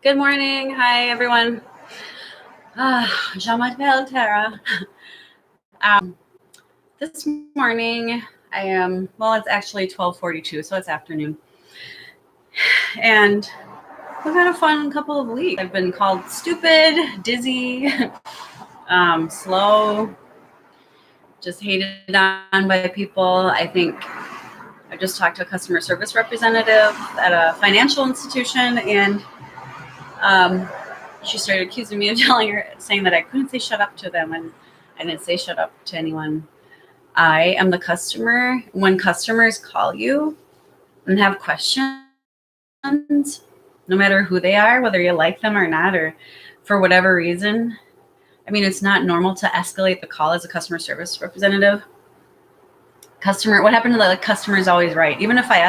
Good morning. Hi, everyone. Je m'appelle Tara. This morning, it's actually 12:42, so it's afternoon. And we've had a fun couple of weeks. I've been called stupid, dizzy, slow, just hated on by people. I think I just talked to a customer service representative at a financial institution, and she started accusing me of saying that I couldn't say shut up to them, and I didn't say shut up to anyone. I am the customer. When customers call you and have questions, no matter who they are, whether you like them or not, or for whatever reason, it's not normal to escalate the call as a customer service representative. What happened to the customer is always right. Even if I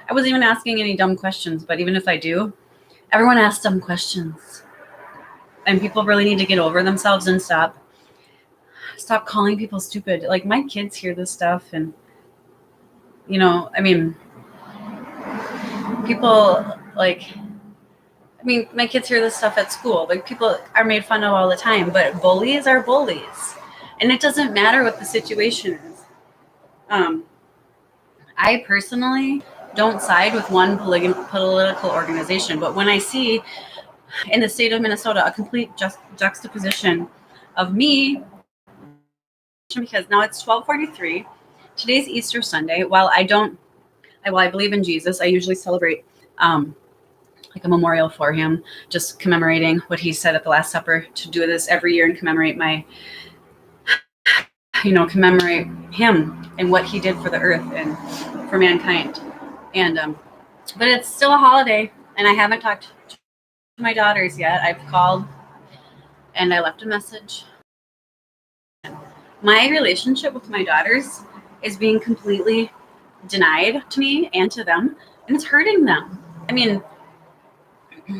wasn't even asking any dumb questions, but even if I do, everyone asks dumb questions. And people really need to get over themselves and stop calling people stupid. Like, my kids hear this stuff, and people my kids hear this stuff at school. Like, people are made fun of all the time, but bullies are bullies, and it doesn't matter what the situation is. I personally don't side with one political organization, but when I see in the state of Minnesota a complete juxtaposition of me, because now it's 12:43. Today's Easter Sunday. While I believe in Jesus, I usually celebrate like a memorial for him, just commemorating what he said at the Last Supper, to do this every year and commemorate him and what he did for the earth and for mankind. And but it's still a holiday, and I haven't talked to my daughters yet. I've called and I left a message. My relationship with my daughters is being completely denied to me and to them, and it's hurting them. I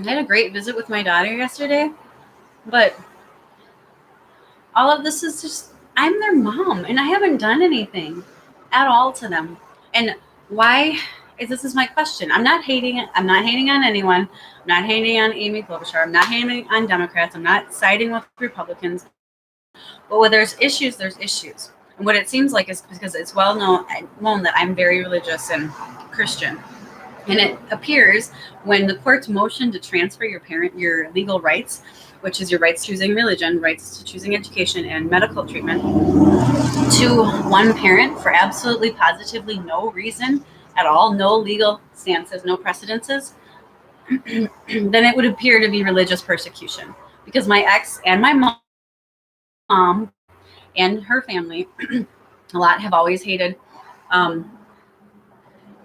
had a great visit with my daughter yesterday, but all of this is just, I'm their mom, and I haven't done anything at all to them. And this is my question. I'm not hating on anyone. I'm not hating on Amy Klobuchar. I'm not hating on Democrats. I'm not siding with Republicans. But when there's issues, there's issues. And what it seems like is because it's well known that I'm very religious and Christian. And it appears when the courts motion to transfer your legal rights, which is your rights to choosing religion, rights to choosing education, and medical treatment, to one parent for absolutely positively no reason at all, no legal stances, no precedences, then it would appear to be religious persecution. Because my ex and my mom and her family a lot have always hated,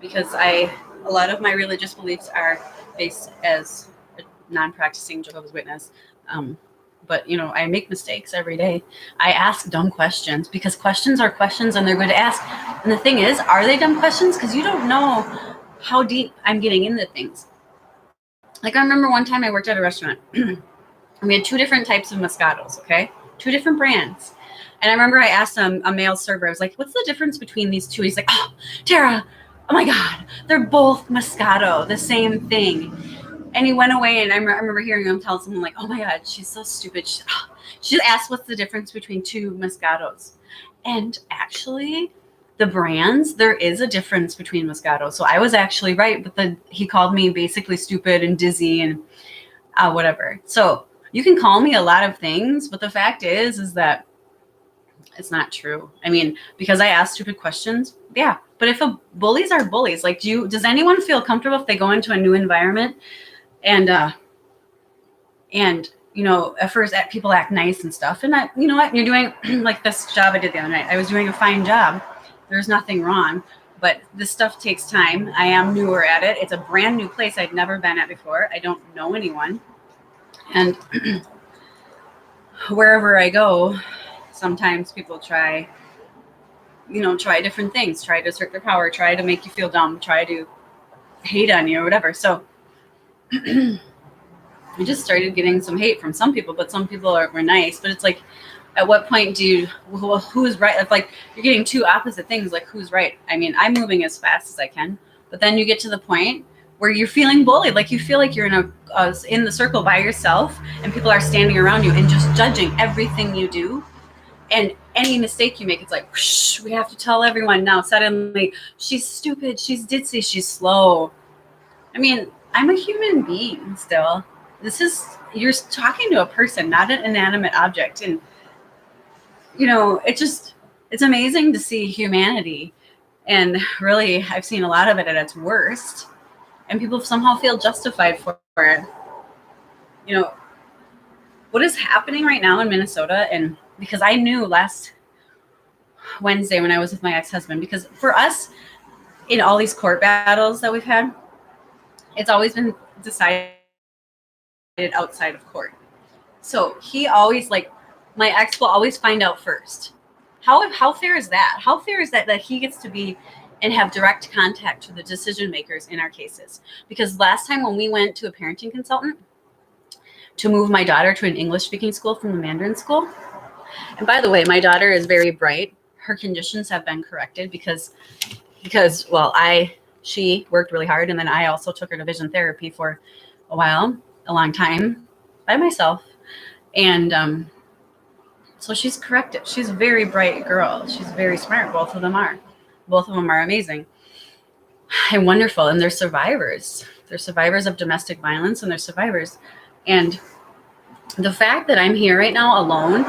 because a lot of my religious beliefs are based as a non-practicing Jehovah's Witness. But I make mistakes every day. I ask dumb questions because questions are questions, and they're good to ask. And the thing is, are they dumb questions? Because you don't know how deep I'm getting into things. Like, I remember one time I worked at a restaurant and we had two different types of Moscatos, okay? Two different brands. And I remember I asked a male server, I was like, what's the difference between these two? He's like, oh, Tara, oh my God, they're both Moscato, the same thing. And he went away, and I remember hearing him tell someone, like, oh my God, she's so stupid. She just asked what's the difference between two Moscatos. And actually, the brands, there is a difference between Moscato. So I was actually right, but he called me basically stupid and dizzy and whatever. So you can call me a lot of things, but the fact is that it's not true. Because I ask stupid questions, yeah. But if bullies are bullies, like, does anyone feel comfortable if they go into a new environment and at first people act nice and stuff, and you know what, you're doing like this job I did the other night. I was doing a fine job. There's nothing wrong, but this stuff takes time. I am newer at it. It's a brand new place I'd never been at before. I don't know anyone, and wherever I go, sometimes people try different things, try to assert their power, try to make you feel dumb, try to hate on you or whatever. So I just started getting some hate from some people, but some people were nice. But it's like, at what point who's right? It's like you're getting two opposite things, like, who's right? I'm moving as fast as I can, but then you get to the point where you're feeling bullied, like you feel like you're in in the circle by yourself and people are standing around you and just judging everything you do, and any mistake you make, it's like, whoosh, we have to tell everyone now. Suddenly, she's stupid, she's ditzy, she's slow. I mean, I'm a human being still. You're talking to a person, not an inanimate object. And, it's amazing to see humanity. And really, I've seen a lot of it at its worst. And people somehow feel justified for it. What is happening right now in Minnesota, and because I knew last Wednesday when I was with my ex-husband, because for us, in all these court battles that we've had, it's always been decided outside of court. So he always, my ex will always find out first. How fair is that? How fair is that he gets to be and have direct contact with the decision makers in our cases? Because last time when we went to a parenting consultant to move my daughter to an English-speaking school from the Mandarin school, and by the way, my daughter is very bright. Her conditions have been corrected because she worked really hard, and then I also took her to vision therapy for a long time by myself. And so she's corrected. She's a very bright girl. She's very smart. Both of them are. Both of them are amazing and wonderful. And they're survivors. They're survivors of domestic violence, and they're survivors. And the fact that I'm here right now alone,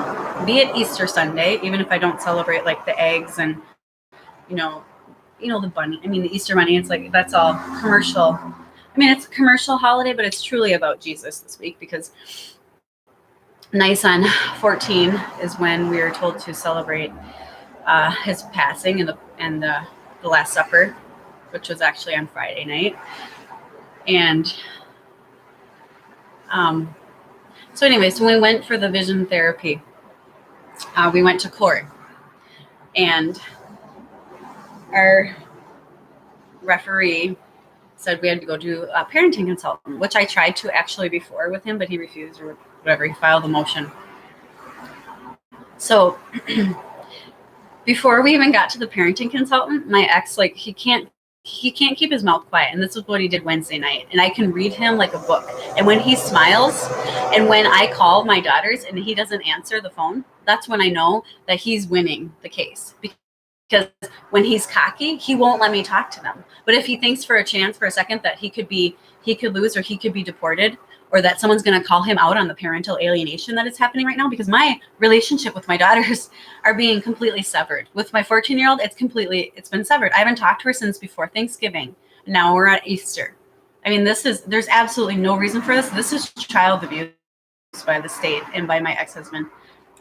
be it Easter Sunday, even if I don't celebrate like the eggs and, the bunny, the Easter bunny, it's like, that's all commercial. It's a commercial holiday, but it's truly about Jesus this week, because Nisan 14 is when we are told to celebrate his passing and the Last Supper, which was actually on Friday night. And so anyways, when we went for the vision therapy, we went to court, and our referee said we had to go do a parenting consultant, which I tried to actually before with him, but he refused, or whatever. He filed a motion. So before we even got to the parenting consultant, my ex, he can't keep his mouth quiet. And this is what he did Wednesday night. And I can read him like a book. And when he smiles, and when I call my daughters and he doesn't answer the phone, that's when I know that he's winning the case. Because when he's cocky, he won't let me talk to them. But if he thinks for a second that he could lose, or he could be deported, or that someone's going to call him out on the parental alienation that is happening right now, because my relationship with my daughters are being completely severed. With my 14-year-old, it's been severed. I haven't talked to her since before Thanksgiving. Now we're at Easter. There's absolutely no reason for this. This is child abuse by the state and by my ex-husband.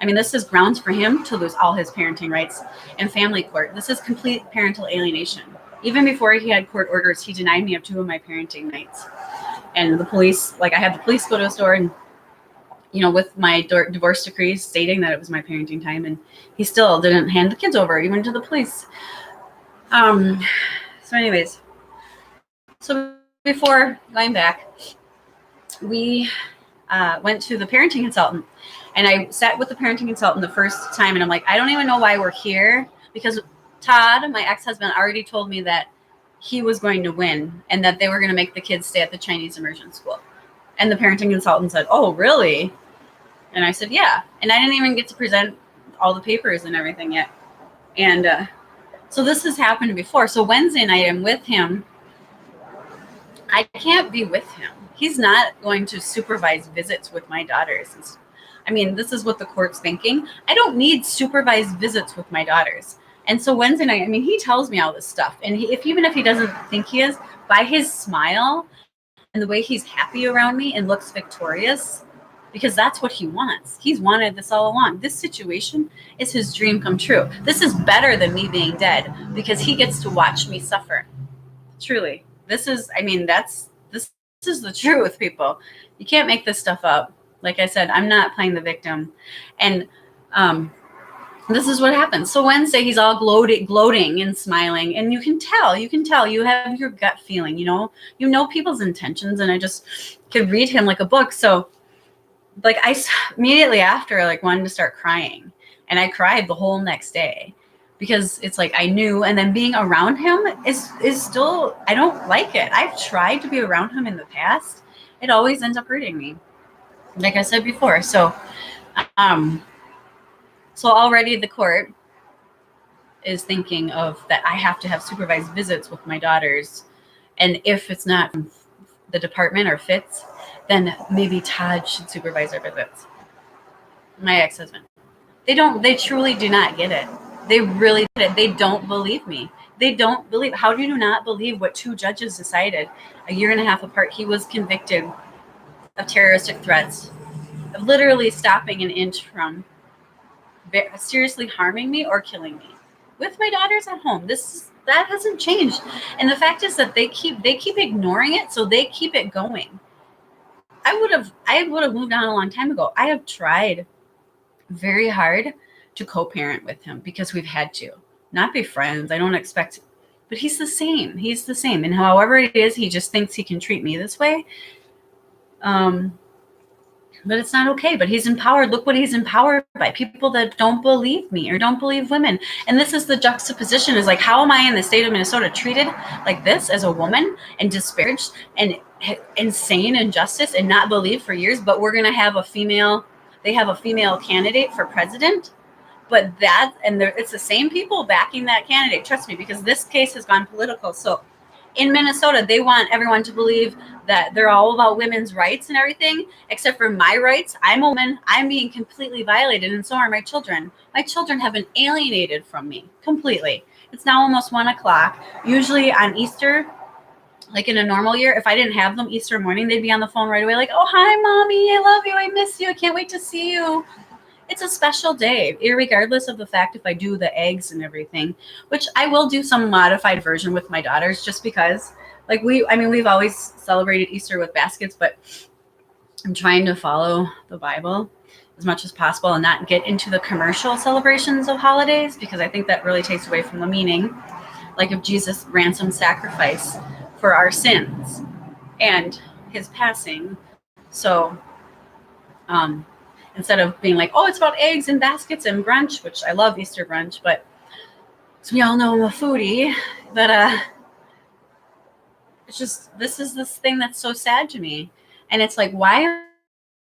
This is grounds for him to lose all his parenting rights in family court. This is complete parental alienation. Even before he had court orders, he denied me of 2 of my parenting nights. And the police, I had the police go to his door and, with my divorce decree stating that it was my parenting time, and he still didn't hand the kids over, even to the police. So anyways, before going back, we went to the parenting consultant. And I sat with the parenting consultant the first time, and I'm like, I don't even know why we're here, because Todd, my ex-husband, already told me that he was going to win and that they were going to make the kids stay at the Chinese immersion school. And the parenting consultant said, oh, really? And I said, yeah. And I didn't even get to present all the papers and everything yet. And so this has happened before. So Wednesday night, I'm with him. I can't be with him. He's not going to supervise visits with my daughters. This is what the court's thinking. I don't need supervised visits with my daughters. And so Wednesday night, he tells me all this stuff. And even if he doesn't think he is, by his smile and the way he's happy around me and looks victorious, because that's what he wants. He's wanted this all along. This situation is his dream come true. This is better than me being dead, because he gets to watch me suffer. Truly. This is the truth, people. You can't make this stuff up. Like I said, I'm not playing the victim. And this is what happens. So Wednesday, he's all gloating and smiling. And you can tell, you have your gut feeling, you know people's intentions. And I just could read him like a book. So I immediately after, wanted to start crying. And I cried the whole next day. because it's like I knew, and then being around him is still, I don't like it. I've tried to be around him in the past. It always ends up hurting me, like I said before. So um so already the court is thinking of that I have to have supervised visits with my daughters, and if it's not from the department or fits, then maybe Todd should supervise our visits. My ex-husband. They truly do not get it. They really get it. They don't believe me. They don't believe. How do you not believe what two judges decided a year and a half apart? He was convicted of terroristic threats, of literally stopping an inch from seriously harming me or killing me with my daughters at home. That hasn't changed. And the fact is that they keep ignoring it, so they keep it going. I would have moved on a long time ago. I have tried very hard to co-parent with him because we've had to. Not be friends. I don't expect, but he's the same. He's the same. And however it is, he just thinks he can treat me this way. But it's not okay. But he's empowered. Look what he's empowered by. People that don't believe me or don't believe women. And this is the juxtaposition, is like, how am I in the state of Minnesota treated like this as a woman and disparaged and insane injustice and not believed for years? But we're going to have they have a female candidate for president. But it's the same people backing that candidate. Trust me, because this case has gone political. So in Minnesota, they want everyone to believe that they're all about women's rights and everything, except for my rights. I'm a woman. I'm being completely violated, and so are my children. My children have been alienated from me completely. It's now almost 1:00. Usually on Easter, like in a normal year, if I didn't have them Easter morning, they'd be on the phone right away like, oh, hi, Mommy. I love you. I miss you. I can't wait to see you. It's a special day, regardless of the fact if I do the eggs and everything, which I will do some modified version with my daughters just because, like, we've always celebrated Easter with baskets, but I'm trying to follow the Bible as much as possible and not get into the commercial celebrations of holidays, because I think that really takes away from the meaning, like of Jesus' ransom sacrifice for our sins and his passing. So, instead of being like, oh, it's about eggs and baskets and brunch, which I love Easter brunch, but as we all know, I'm a foodie, but it's just, this is this thing that's so sad to me. And it's like, why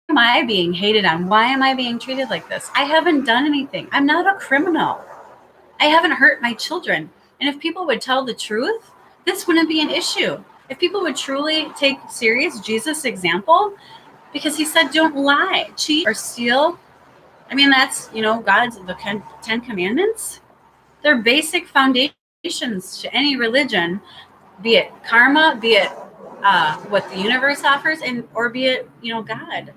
am I being hated on? Why am I being treated like this? I haven't done anything. I'm not a criminal. I haven't hurt my children. And if people would tell the truth, this wouldn't be an issue. If people would truly take serious Jesus' example, because he said, don't lie, cheat, or steal. I mean, that's, God's, the 10 Commandments. They're basic foundations to any religion, be it karma, be it what the universe offers, or be it, God.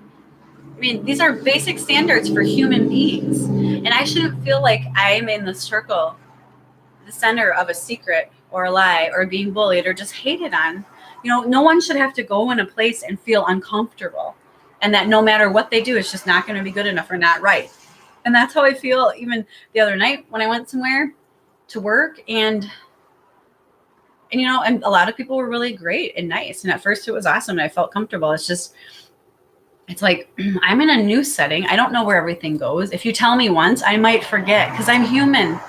I mean, these are basic standards for human beings. And I shouldn't feel like I'm in the circle, the center of a secret or a lie or being bullied or just hated on. No one should have to go in a place and feel uncomfortable, and that no matter what they do, it's just not going to be good enough or not right. And that's how I feel even the other night when I went somewhere to work, and a lot of people were really great and nice. And at first it was awesome and I felt comfortable. It's like, I'm in a new setting. I don't know where everything goes. If you tell me once, I might forget because I'm human.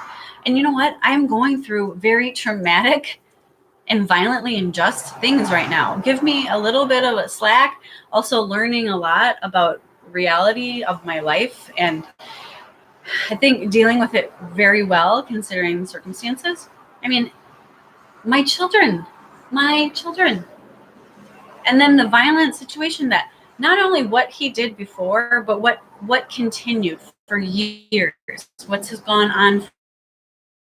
And you know what? I'm going through very traumatic and violently unjust things right now. Give me a little bit of a slack. Also learning a lot about reality of my life, and I think dealing with it very well considering the circumstances. I mean, my children, and then the violent situation, that not only what he did before, but what continued for years, what's has gone on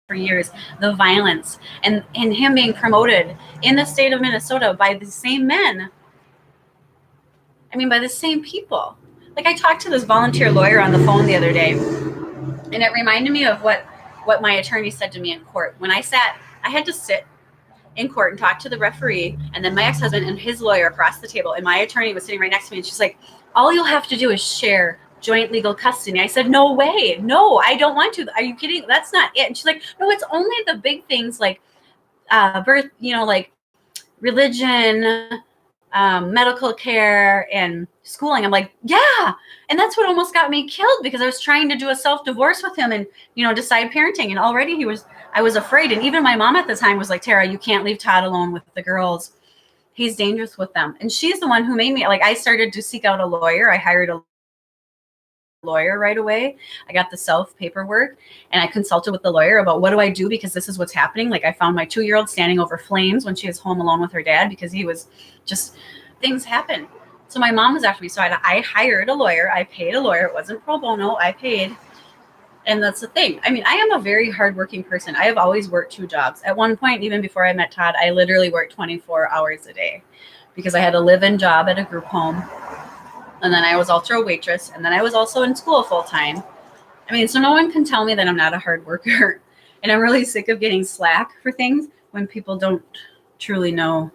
for years, the violence, and him being promoted in the state of Minnesota by the same men. I mean, by the same people. Like, I talked to this volunteer lawyer on the phone the other day, and it reminded me of what my attorney said to me in court. When I had to sit in court and talk to the referee, and then my ex-husband and his lawyer across the table, and my attorney was sitting right next to me, and she's like, all you'll have to do is share joint legal custody. I said, no way. No, I don't want to. Are you kidding? That's not it. And she's like, no, it's only the big things like birth, like religion, medical care and schooling. I'm like, yeah. And that's what almost got me killed, because I was trying to do a self-divorce with him and, decide parenting. And already I was afraid. And even my mom at the time was like, Tara, you can't leave Todd alone with the girls. He's dangerous with them. And she's the one who made me, like, I started to seek out a lawyer. I hired a lawyer right away. I got the self paperwork and I consulted with the lawyer about what do I do, because this is what's happening. Like, I found my 2-year-old standing over flames when she was home alone with her dad, because he was just, things happen. So my mom was after me. So I hired a lawyer. I paid a lawyer. It wasn't pro bono. I paid. And that's the thing. I mean, I am a very hardworking person. I have always worked 2 jobs. At one point, even before I met Todd, I literally worked 24 hours a day, because I had a live-in job at a group home. And then I was also a waitress. And then I was also in school full time. I mean, so no one can tell me that I'm not a hard worker. And I'm really sick of getting slack for things when people don't truly know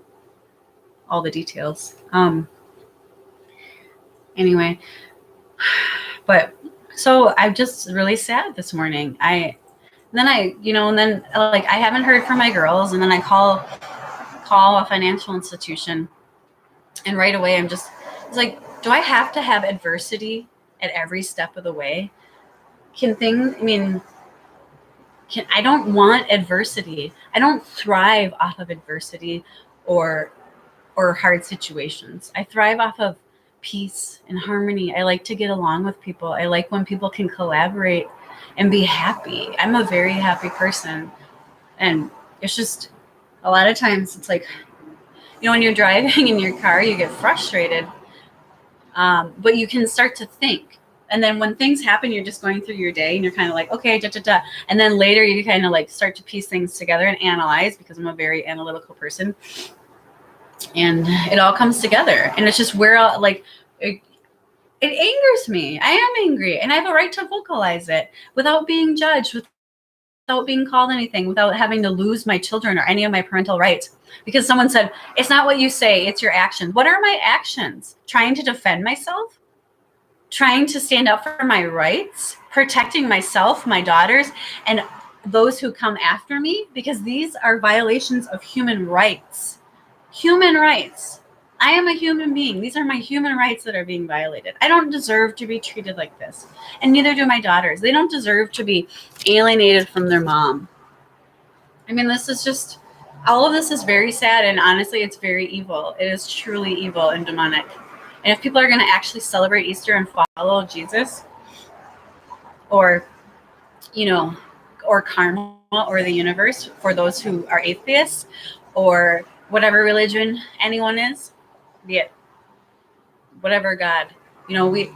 all the details. Anyway, but so I'm just really sad this morning. And then I haven't heard from my girls, and then I call a financial institution, and right away it's like, do I have to have adversity at every step of the way? I don't want adversity. I don't thrive off of adversity or hard situations. I thrive off of peace and harmony. I like to get along with people. I like when people can collaborate and be happy. I'm a very happy person. And it's just, a lot of times it's like, when you're driving in your car, you get frustrated, but you can start to think. And then when things happen, you're just going through your day and you're kind of like, okay, And then later you kind of like start to piece things together and analyze, because I'm a very analytical person. And it all comes together. And it's just where, it angers me. I am angry, and I have a right to vocalize it without being judged, without being called anything, without having to lose my children or any of my parental rights. Because someone said, it's not what you say, it's your actions. What are my actions? Trying to defend myself? Trying to stand up for my rights? Protecting myself, my daughters, and those who come after me? Because these are violations of human rights. Human rights. I am a human being. These are my human rights that are being violated. I don't deserve to be treated like this. And neither do my daughters. They don't deserve to be alienated from their mom. I mean, this is just, all of this is very sad. And honestly, it's very evil. It is truly evil and demonic. And if people are going to actually celebrate Easter and follow Jesus, or karma, or the universe, for those who are atheists, or whatever religion anyone is, be it whatever God, we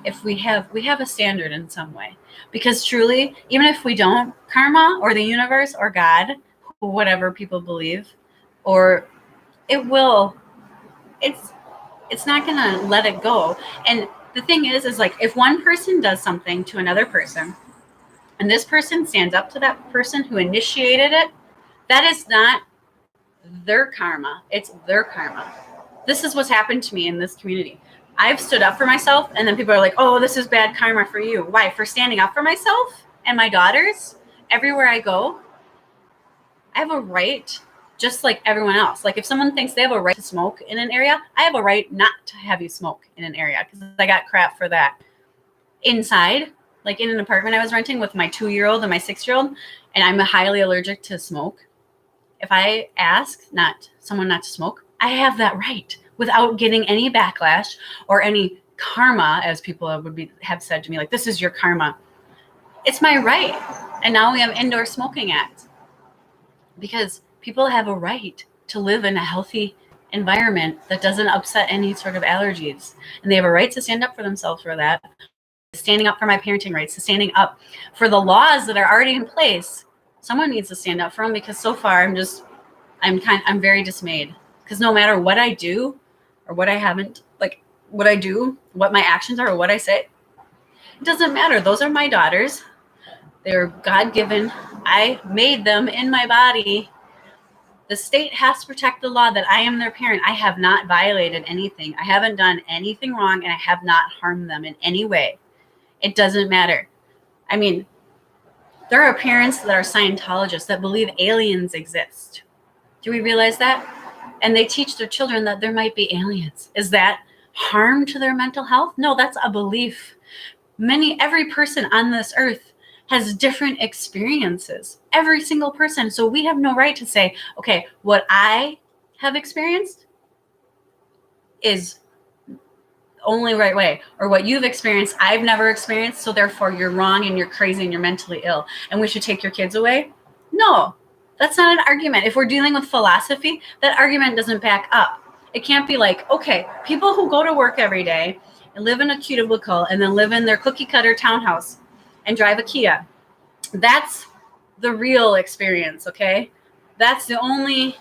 have a standard in some way, because truly, even if we don't, karma or the universe or God, whatever people believe, or it's not going to let it go. And the thing is like, if one person does something to another person, and this person stands up to that person who initiated it, that is not their karma. It's their karma. This is what's happened to me in this community. I've stood up for myself, and then people are like, oh, this is bad karma for you. Why? For standing up for myself and my daughters everywhere I go? I have a right, just like everyone else. Like, if someone thinks they have a right to smoke in an area, I have a right not to have you smoke in an area, because I got crap for that. Inside, like in an apartment I was renting with my 2-year-old and my 6-year-old, and I'm highly allergic to smoke. If I ask someone not to smoke, I have that right without getting any backlash or any karma, as people have said to me, like, this is your karma. It's my right. And now we have Indoor Smoking Act, because people have a right to live in a healthy environment that doesn't upset any sort of allergies. And they have a right to stand up for themselves for that. Standing up for my parenting rights, standing up for the laws that are already in place. Someone needs to stand up for them, because so far I'm very dismayed, because no matter what I do or what I haven't, like what I do, what my actions are, or what I say, it doesn't matter. Those are my daughters. They're God-given. I made them in my body. The state has to protect the law that I am their parent. I have not violated anything. I haven't done anything wrong, and I have not harmed them in any way. It doesn't matter. I mean, there are parents that are Scientologists that believe aliens exist. Do we realize that? and they teach their children that there might be aliens. Is that harm to their mental health? No, that's a belief. Every person on this earth has different experiences. Every single person. So we have no right to say, okay, what I have experienced is only right way, or what you've experienced I've never experienced, so therefore you're wrong and you're crazy and you're mentally ill and we should take your kids away. No, that's not an argument. If we're dealing with philosophy, that argument doesn't back up. It can't be like, okay, people who go to work every day and live in a cubicle and then live in their cookie cutter townhouse and drive a Kia, that's the real experience. Okay, that's the only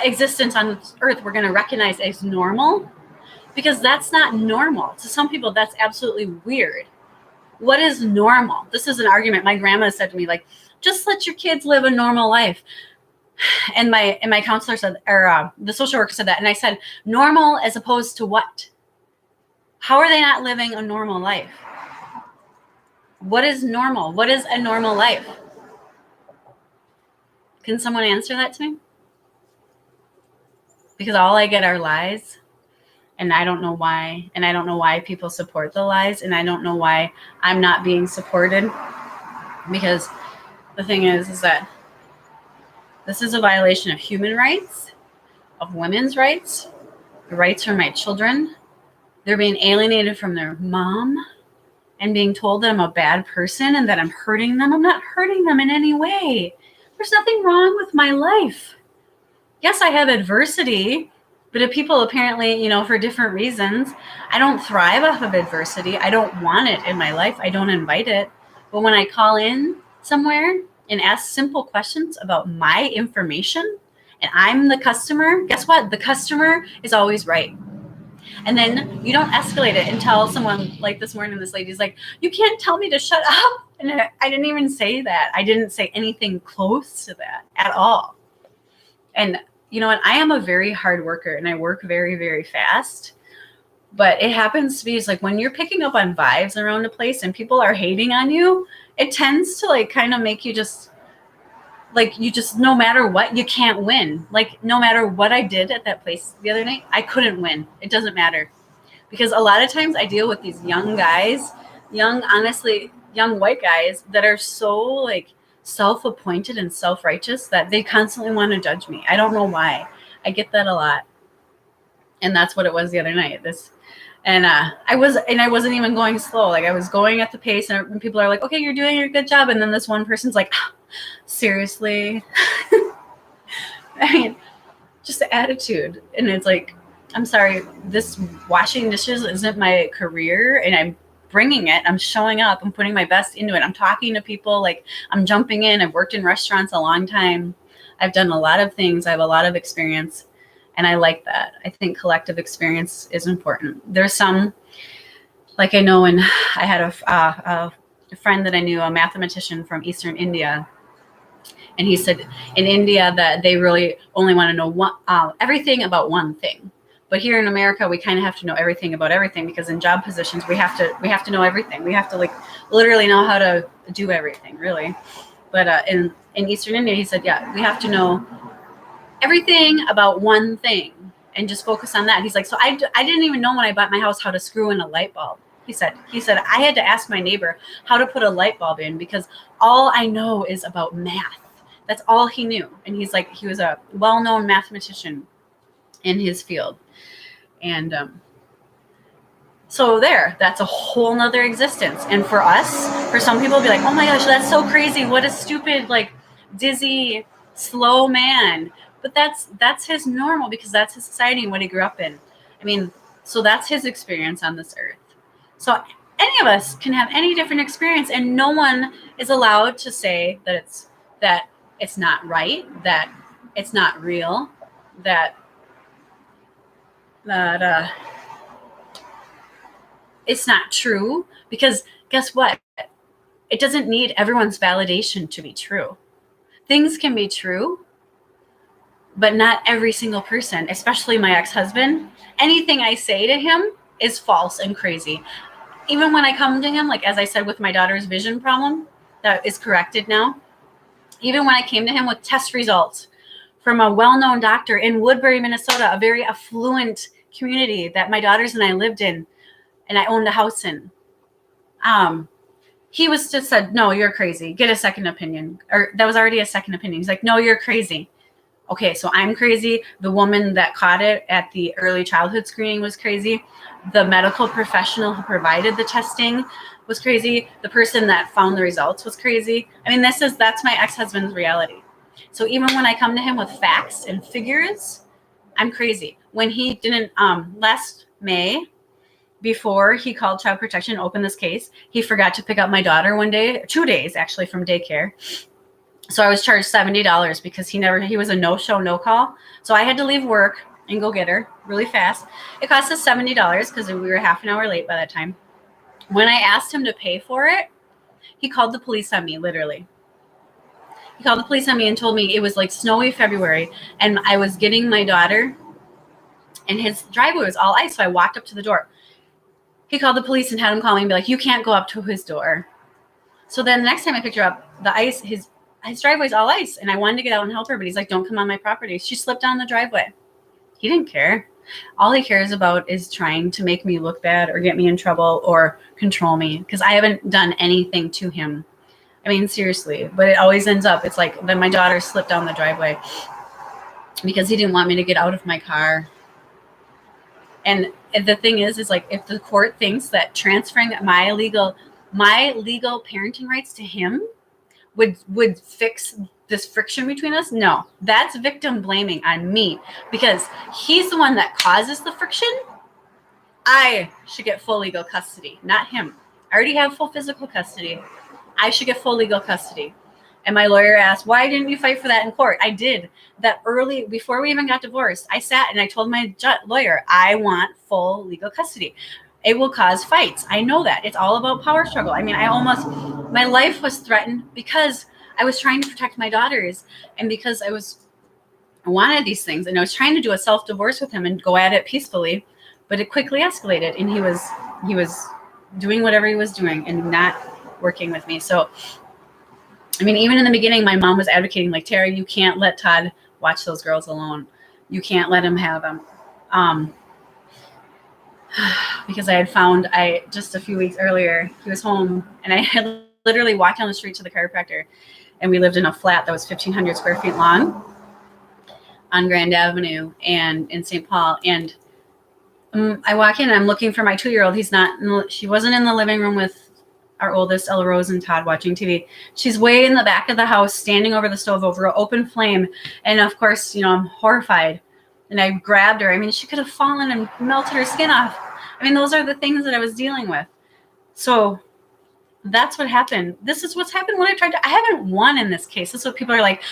existence on earth we're going to recognize as normal, because that's not normal. To some people, that's absolutely weird. What is normal? This is an argument my grandma said to me, like, just let your kids live a normal life. And my counselor said, or the social worker said that. And I said, normal as opposed to what? How are they not living a normal life? What is normal? What is a normal life? Can someone answer that to me? Because all I get are lies. And I don't know why. And I don't know why people support the lies. And I don't know why I'm not being supported. Because the thing is that this is a violation of human rights, of women's rights, the rights for my children. They're being alienated from their mom and being told that I'm a bad person and that I'm hurting them. I'm not hurting them in any way. There's nothing wrong with my life. Yes, I have adversity. But if people apparently, for different reasons, I don't thrive off of adversity. I don't want it in my life. I don't invite it. But when I call in somewhere and ask simple questions about my information and I'm the customer, guess what? The customer is always right. And then you don't escalate it and tell someone, like this morning, this lady's like, you can't tell me to shut up. And I didn't even say that. I didn't say anything close to that at all. And you know what? I am a very hard worker and I work very, very fast. But it happens to be, it's like when you're picking up on vibes around a place and people are hating on you, it tends to like kind of make you just like, no matter what, you can't win. Like no matter what I did at that place the other night, I couldn't win. It doesn't matter. Because a lot of times I deal with these young guys, young white guys that are so like self-appointed and self-righteous that they constantly want to judge me. I don't know why. I get that a lot. And that's what it was the other night. I wasn't even going slow. Like I was going at the pace and people are like, okay, you're doing a good job. And then this one person's like, seriously? I mean, just the attitude. And it's like, I'm sorry, this washing dishes isn't my career and I'm bringing it. I'm showing up. I'm putting my best into it. I'm talking to people. Like I'm jumping in. I've worked in restaurants a long time. I've done a lot of things. I have a lot of experience. And I like that. I think collective experience is important. There's some, like I know when I had a friend that I knew, a mathematician from Eastern India. And he said in India that they really only want to know everything about one thing. But here in America, we kind of have to know everything about everything because in job positions, we have to know everything. We have to like literally know how to do everything, really. But in Eastern India, he said, yeah, we have to know everything about one thing and just focus on that. He's like, so I didn't even know when I bought my house how to screw in a light bulb. He said I had to ask my neighbor how to put a light bulb in because all I know is about math. That's all he knew. And he's like, he was a well-known mathematician in his field. And so that's a whole nother existence. And for us, for some people, it'll be like, oh my gosh, that's so crazy. What a stupid, like dizzy, slow man. But that's his normal because that's his society and what he grew up in. I mean, so that's his experience on this earth. So any of us can have any different experience and no one is allowed to say that it's not right, that it's not real, that it's not true, because guess what? It doesn't need everyone's validation to be true. Things can be true, but not every single person, especially my ex-husband. Anything I say to him is false and crazy. Even when I come to him, like as I said with my daughter's vision problem, that is corrected now. Even when I came to him with test results from a well-known doctor in Woodbury, Minnesota, a very affluent community that my daughters and I lived in, and I owned a house in. He was just said, no, you're crazy. Get a second opinion. Or that was already a second opinion. He's like, no, you're crazy. Okay, so I'm crazy. The woman that caught it at the early childhood screening was crazy. The medical professional who provided the testing was crazy. The person that found the results was crazy. I mean, that's my ex-husband's reality. So even when I come to him with facts and figures, I'm crazy. When he didn't, last May, before he called Child Protection, opened this case, he forgot to pick up my daughter one day, 2 days actually, from daycare. So I was charged $70 because he was a no-show, no-call. So I had to leave work and go get her really fast. It cost us $70 because we were half an hour late by that time. When I asked him to pay for it, he called the police on me, literally. He called the police on me and told me it was like snowy February and I was getting my daughter and his driveway was all ice. So I walked up to the door. He called the police and had him call me and be like, you can't go up to his door. So then the next time I picked her up, the ice, his driveway's all ice. And I wanted to get out and help her, but he's like, don't come on my property. She slipped down the driveway. He didn't care. All he cares about is trying to make me look bad or get me in trouble or control me because I haven't done anything to him. I mean, seriously, but it always ends up, it's like then my daughter slipped down the driveway because he didn't want me to get out of my car. And the thing is like, if the court thinks that transferring my legal parenting rights to him would fix this friction between us, no, that's victim blaming on me because he's the one that causes the friction. I should get full legal custody, not him. I already have full physical custody. I should get full legal custody. And my lawyer asked, why didn't you fight for that in court? I did that early, before we even got divorced. I sat and I told my lawyer, I want full legal custody. It will cause fights. I know that. It's all about power struggle. I mean, my life was threatened because I was trying to protect my daughters and because I wanted these things. And I was trying to do a self-divorce with him and go at it peacefully, but it quickly escalated and he was doing whatever he was doing and not working with me. So, I mean, even in the beginning, my mom was advocating like, Tara, you can't let Todd watch those girls alone. You can't let him have them. Because I had found, just a few weeks earlier, he was home and I had literally walked down the street to the chiropractor and we lived in a flat that was 1,500 square feet long on Grand Avenue and in St. Paul. And I walk in and I'm looking for my 2-year-old. She wasn't in the living room with our oldest, Ella Rose, and Todd watching TV. She's way in the back of the house, standing over the stove over an open flame. And of course, I'm horrified. And I grabbed her. I mean, she could have fallen and melted her skin off. I mean, those are the things that I was dealing with. So that's what happened. This is what's happened when I haven't won in this case. This is what people are like,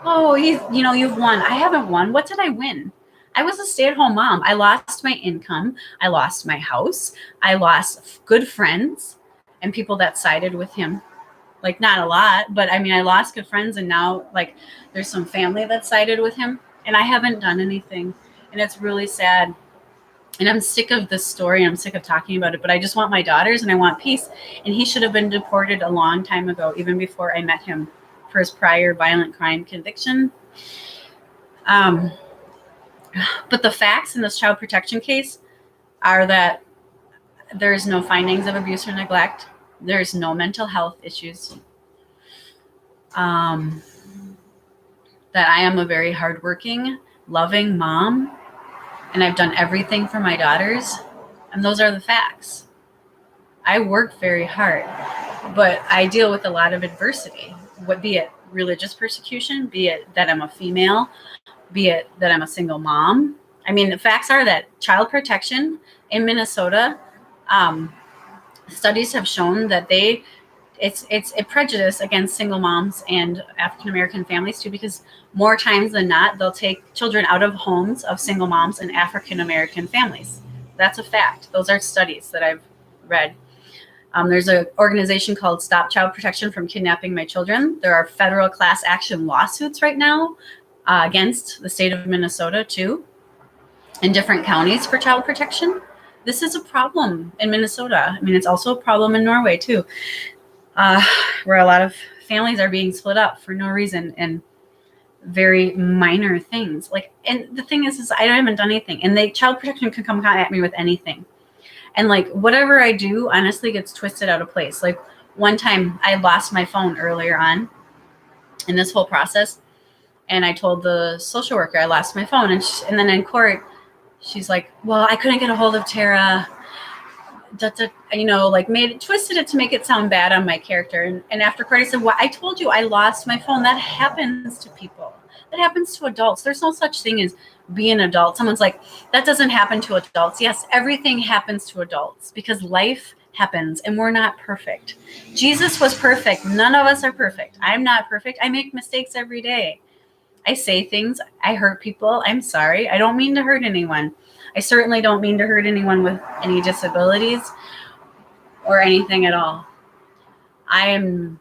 oh, you've won. I haven't won. What did I win? I was a stay-at-home mom. I lost my income. I lost my house. I lost good friends and people that sided with him. Like, not a lot, but I mean, I lost good friends and now like there's some family that sided with him and I haven't done anything. And it's really sad. And I'm sick of this story. I'm sick of talking about it, but I just want my daughters and I want peace. And he should have been deported a long time ago, even before I met him, for his prior violent crime conviction. But the facts in this child protection case are that there's no findings of abuse or neglect. There's no mental health issues. That I am a very hardworking, loving mom, and I've done everything for my daughters. And those are the facts. I work very hard, but I deal with a lot of adversity, be it religious persecution, be it that I'm a female, be it that I'm a single mom. I mean, the facts are that child protection in Minnesota, studies have shown that it's a prejudice against single moms and African-American families too, because more times than not, they'll take children out of homes of single moms and African-American families. That's a fact. Those are studies that I've read. There's an organization called Stop Child Protection from Kidnapping My Children. There are federal class action lawsuits right now against the state of Minnesota too, in different counties for child protection. This is a problem in Minnesota. I mean, it's also a problem in Norway too, where a lot of families are being split up for no reason. And very minor things. Like, and the thing is I haven't done anything, and the child protection can come at me with anything. And like whatever I do honestly gets twisted out of place. Like one time I lost my phone earlier on in this whole process, and I told the social worker I lost my phone, and then in court she's like, well, I couldn't get a hold of Tara, like twisted it to make it sound bad on my character. And after court I said, well, I told you I lost my phone. That happens to people. That happens to adults. There's no such thing as be an adult. Someone's like, that doesn't happen to adults. Yes, everything happens to adults because life happens and we're not perfect. Jesus was perfect. None of us are perfect. I'm not perfect. I make mistakes every day. I say things. I hurt people. I'm sorry. I don't mean to hurt anyone. I certainly don't mean to hurt anyone with any disabilities or anything at all. I'm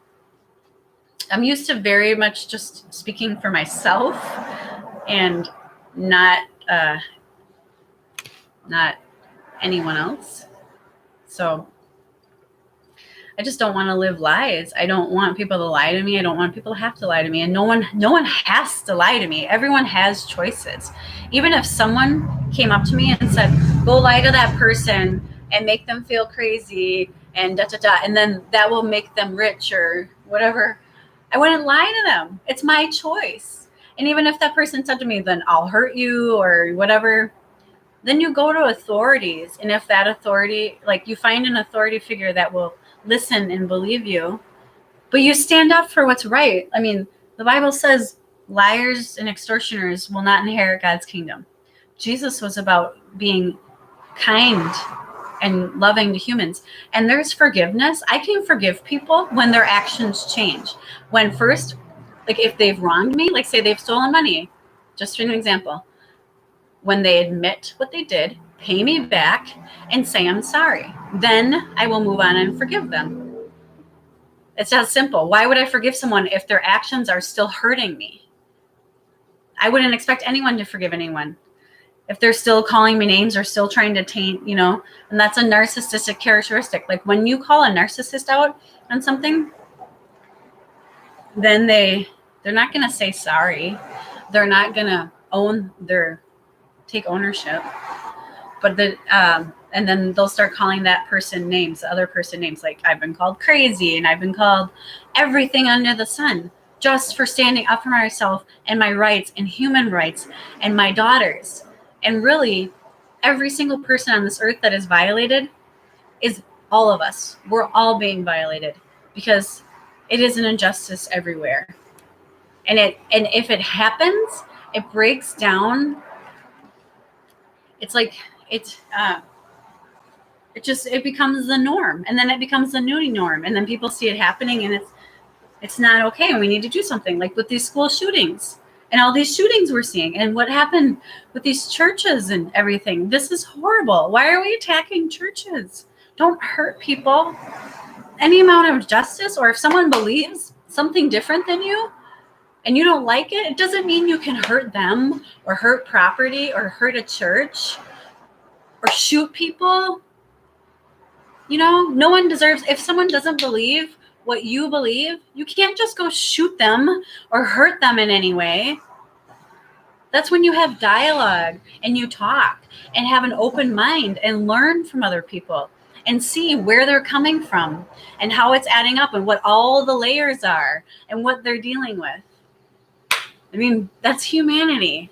used to very much just speaking for myself and not anyone else. So I just don't want to live lies. I don't want people to lie to me. I don't want people to have to lie to me. And no one has to lie to me. Everyone has choices. Even if someone came up to me and said, go lie to that person and make them feel crazy and and then that will make them rich or whatever, I wouldn't lie to them. It's my choice. And even if that person said to me, then I'll hurt you or whatever, then you go to authorities. And if that authority, like you find an authority figure that will listen and believe you, but you stand up for what's right. I mean, the Bible says liars and extortioners will not inherit God's kingdom. Jesus was about being kind and loving to humans. And there's forgiveness. I can forgive people when their actions change. When first, like if they've wronged me, like say they've stolen money, just for an example, when they admit what they did, pay me back, and say I'm sorry, then I will move on and forgive them. It's that simple. Why would I forgive someone if their actions are still hurting me? I wouldn't expect anyone to forgive anyone if they're still calling me names or still trying to taint, and that's a narcissistic characteristic. Like when you call a narcissist out on something, then they're not going to say sorry. They're not going to take ownership. But and then they'll start calling that person names, the other person names. Like I've been called crazy and I've been called everything under the sun just for standing up for myself and my rights and human rights and my daughters. And really, every single person on this earth that is violated is all of us. We're all being violated because it is an injustice everywhere. And if it happens, it breaks down. It's like it becomes the norm, and then it becomes the new norm, and then people see it happening, and it's not okay, and we need to do something. Like with these school shootings and all these shootings we're seeing, and what happened with these churches and everything. This is horrible. Why are we attacking churches? Don't hurt people. Any amount of justice, or if someone believes something different than you and you don't like it, it doesn't mean you can hurt them or hurt property or hurt a church or shoot people. No one deserves, if someone doesn't believe what you believe, you can't just go shoot them or hurt them in any way. That's when you have dialogue and you talk and have an open mind and learn from other people and see where they're coming from and how it's adding up and what all the layers are and what they're dealing with. I mean, that's humanity.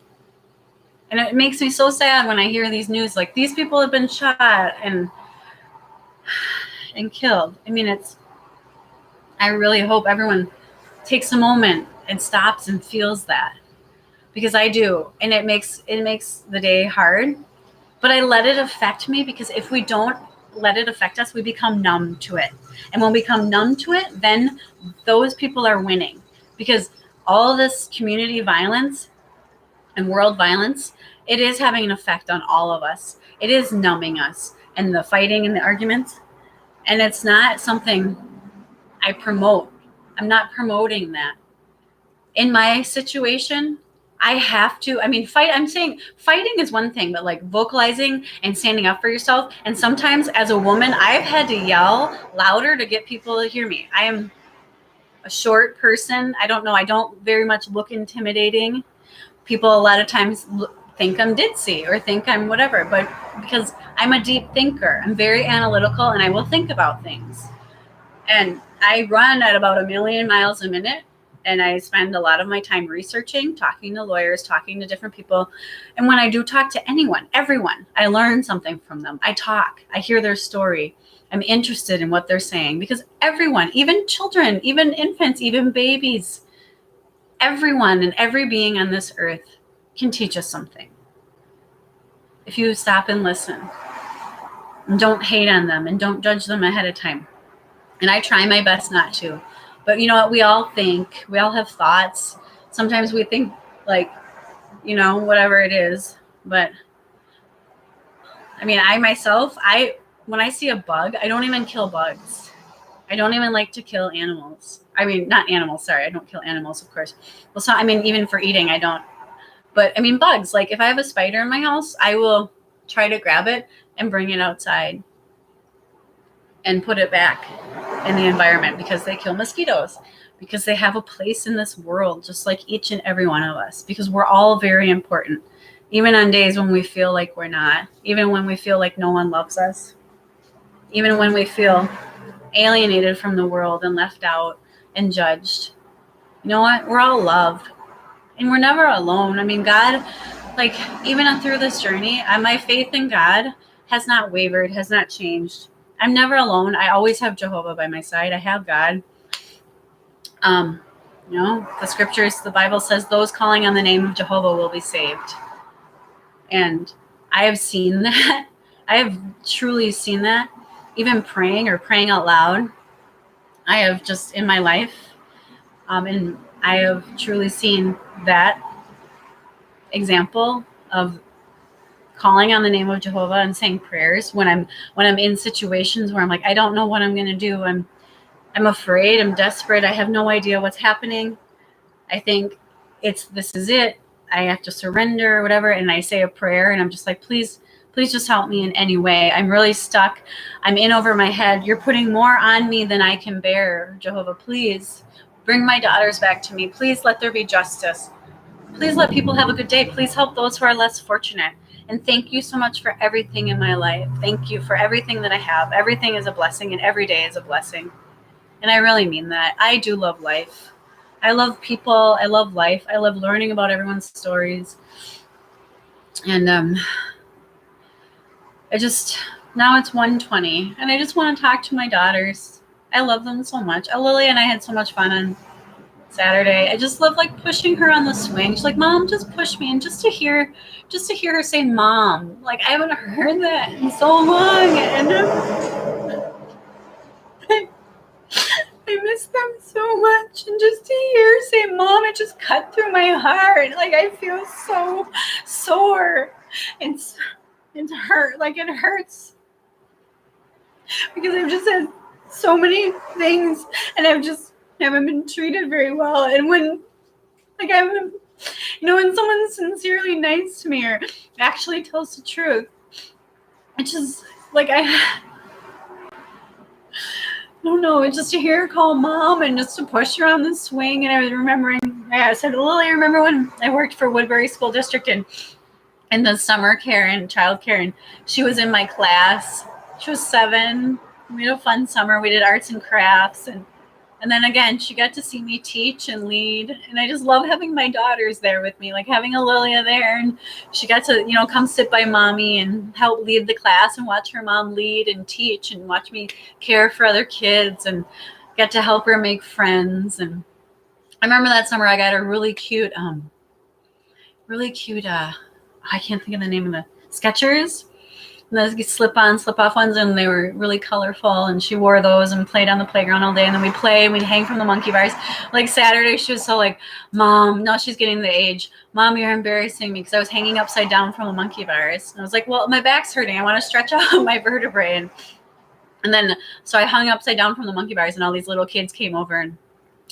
And it makes me so sad when I hear these news, like these people have been shot and killed. I mean, I really hope everyone takes a moment and stops and feels that, because I do. And it makes the day hard, but I let it affect me, because if we don't let it affect us, we become numb to it. And when we become numb to it, then those people are winning, because all this community violence and world violence, it is having an effect on all of us. It is numbing us, and the fighting and the arguments. And it's not something I promote. I'm not promoting that. In my situation, I have to, I'm saying fighting is one thing, but like vocalizing and standing up for yourself. And sometimes as a woman, I've had to yell louder to get people to hear me. a short person. I don't know. I don't very much look intimidating. People a lot of times think I'm ditzy or think I'm whatever, but because I'm a deep thinker, I'm very analytical, and I will think about things. And I run at about 1,000,000 miles a minute, and I spend a lot of my time researching, talking to lawyers, talking to different people. And when I do talk to anyone, everyone, I learn something from them. I talk, I hear their story. I'm interested in what they're saying, because everyone, even children, even infants, even babies, everyone and every being on this earth can teach us something. If you stop and listen and don't hate on them and don't judge them ahead of time. And I try my best not to. But you know what? We all think. We all have thoughts. Sometimes we think like, whatever it is. But I mean, I myself, when I see a bug, I don't even kill bugs. I don't even like to kill animals. I mean, not animals, sorry. I don't kill animals, of course. Well, so, I mean, even for eating, I don't. But I mean, bugs. Like if I have a spider in my house, I will try to grab it and bring it outside and put it back in the environment, because they kill mosquitoes, because they have a place in this world, just like each and every one of us, because we're all very important, even on days when we feel like we're not, even when we feel like no one loves us, even when we feel alienated from the world and left out and judged. You know what? We're all loved, and we're never alone. I mean, God, like even through this journey, my faith in God has not wavered, has not changed. I'm never alone. I always have Jehovah by my side. I have God. The scriptures, the Bible says those calling on the name of Jehovah will be saved. And I have seen that. I have truly seen that. Even praying or praying out loud, I have just in my life. And I have truly seen that example of calling on the name of Jehovah and saying prayers when I'm in situations where I'm like, I don't know what I'm going to do. I'm afraid. I'm desperate. I have no idea what's happening. I think this is it. I have to surrender or whatever. And I say a prayer and I'm just like, please just help me in any way. I'm really stuck. I'm in over my head. You're putting more on me than I can bear. Jehovah, please bring my daughters back to me. Please let there be justice. Please let people have a good day. Please help those who are less fortunate. And thank you so much for everything in my life. Thank you for everything that I have. Everything is a blessing, and every day is a blessing. And I really mean that. I do love life. I love people. I love life. I love learning about everyone's stories. And now it's 1:20, and I just want to talk to my daughters. I love them so much. Lily and I had so much fun on Saturday. I just love like pushing her on the swing. She's like, Mom, just push me. And just to hear her say Mom, like I haven't heard that in so long. And I miss them so much. And just to hear her say Mom, it just cut through my heart. Like I feel so sore and hurt. Like it hurts because I've just had so many things and I haven't been treated very well. And when when someone's sincerely nice to me or actually tells the truth, it's just like I don't know. It's just to hear her call Mom and just to push her on the swing. And I was remembering, I said, Lily, I remember when I worked for Woodbury School District and in the summer care and child care, and she was in my class. She was 7. We had a fun summer. We did arts and crafts, and then again, she got to see me teach and lead. And I just love having my daughters there with me, like having Lilia there. And she got to, come sit by Mommy and help lead the class and watch her mom lead and teach and watch me care for other kids and get to help her make friends. And I remember that summer I got a really cute, I can't think of the name of the Skechers. The slip-on, slip-off ones, and they were really colorful, and she wore those and played on the playground all day, and then we'd play and we'd hang from the monkey bars. Like Saturday, she was so like, Mom, no, she's getting the age. Mom, you're embarrassing me, because I was hanging upside down from the monkey bars. And I was like, well, my back's hurting. I want to stretch out my vertebrae. And then, so I hung upside down from the monkey bars, and all these little kids came over, and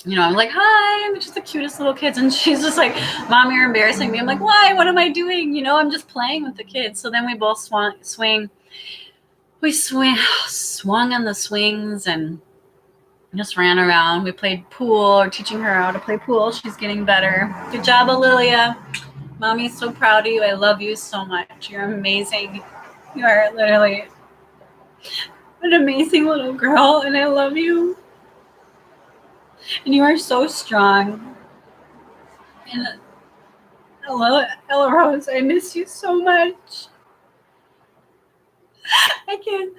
I'm like, hi, and they're just the cutest little kids. And she's just like, Mom, you're embarrassing me. I'm like, why? What am I doing? I'm just playing with the kids. So then we both swung on the swings, and Just ran around. We played pool, or teaching her how to play pool. She's getting better. Good job, Alilia. Mommy's so proud of you. I love you so much. You're amazing. You are literally an amazing little girl, and I love you. And you are so strong. And Ella Rose, I miss you so much. I can't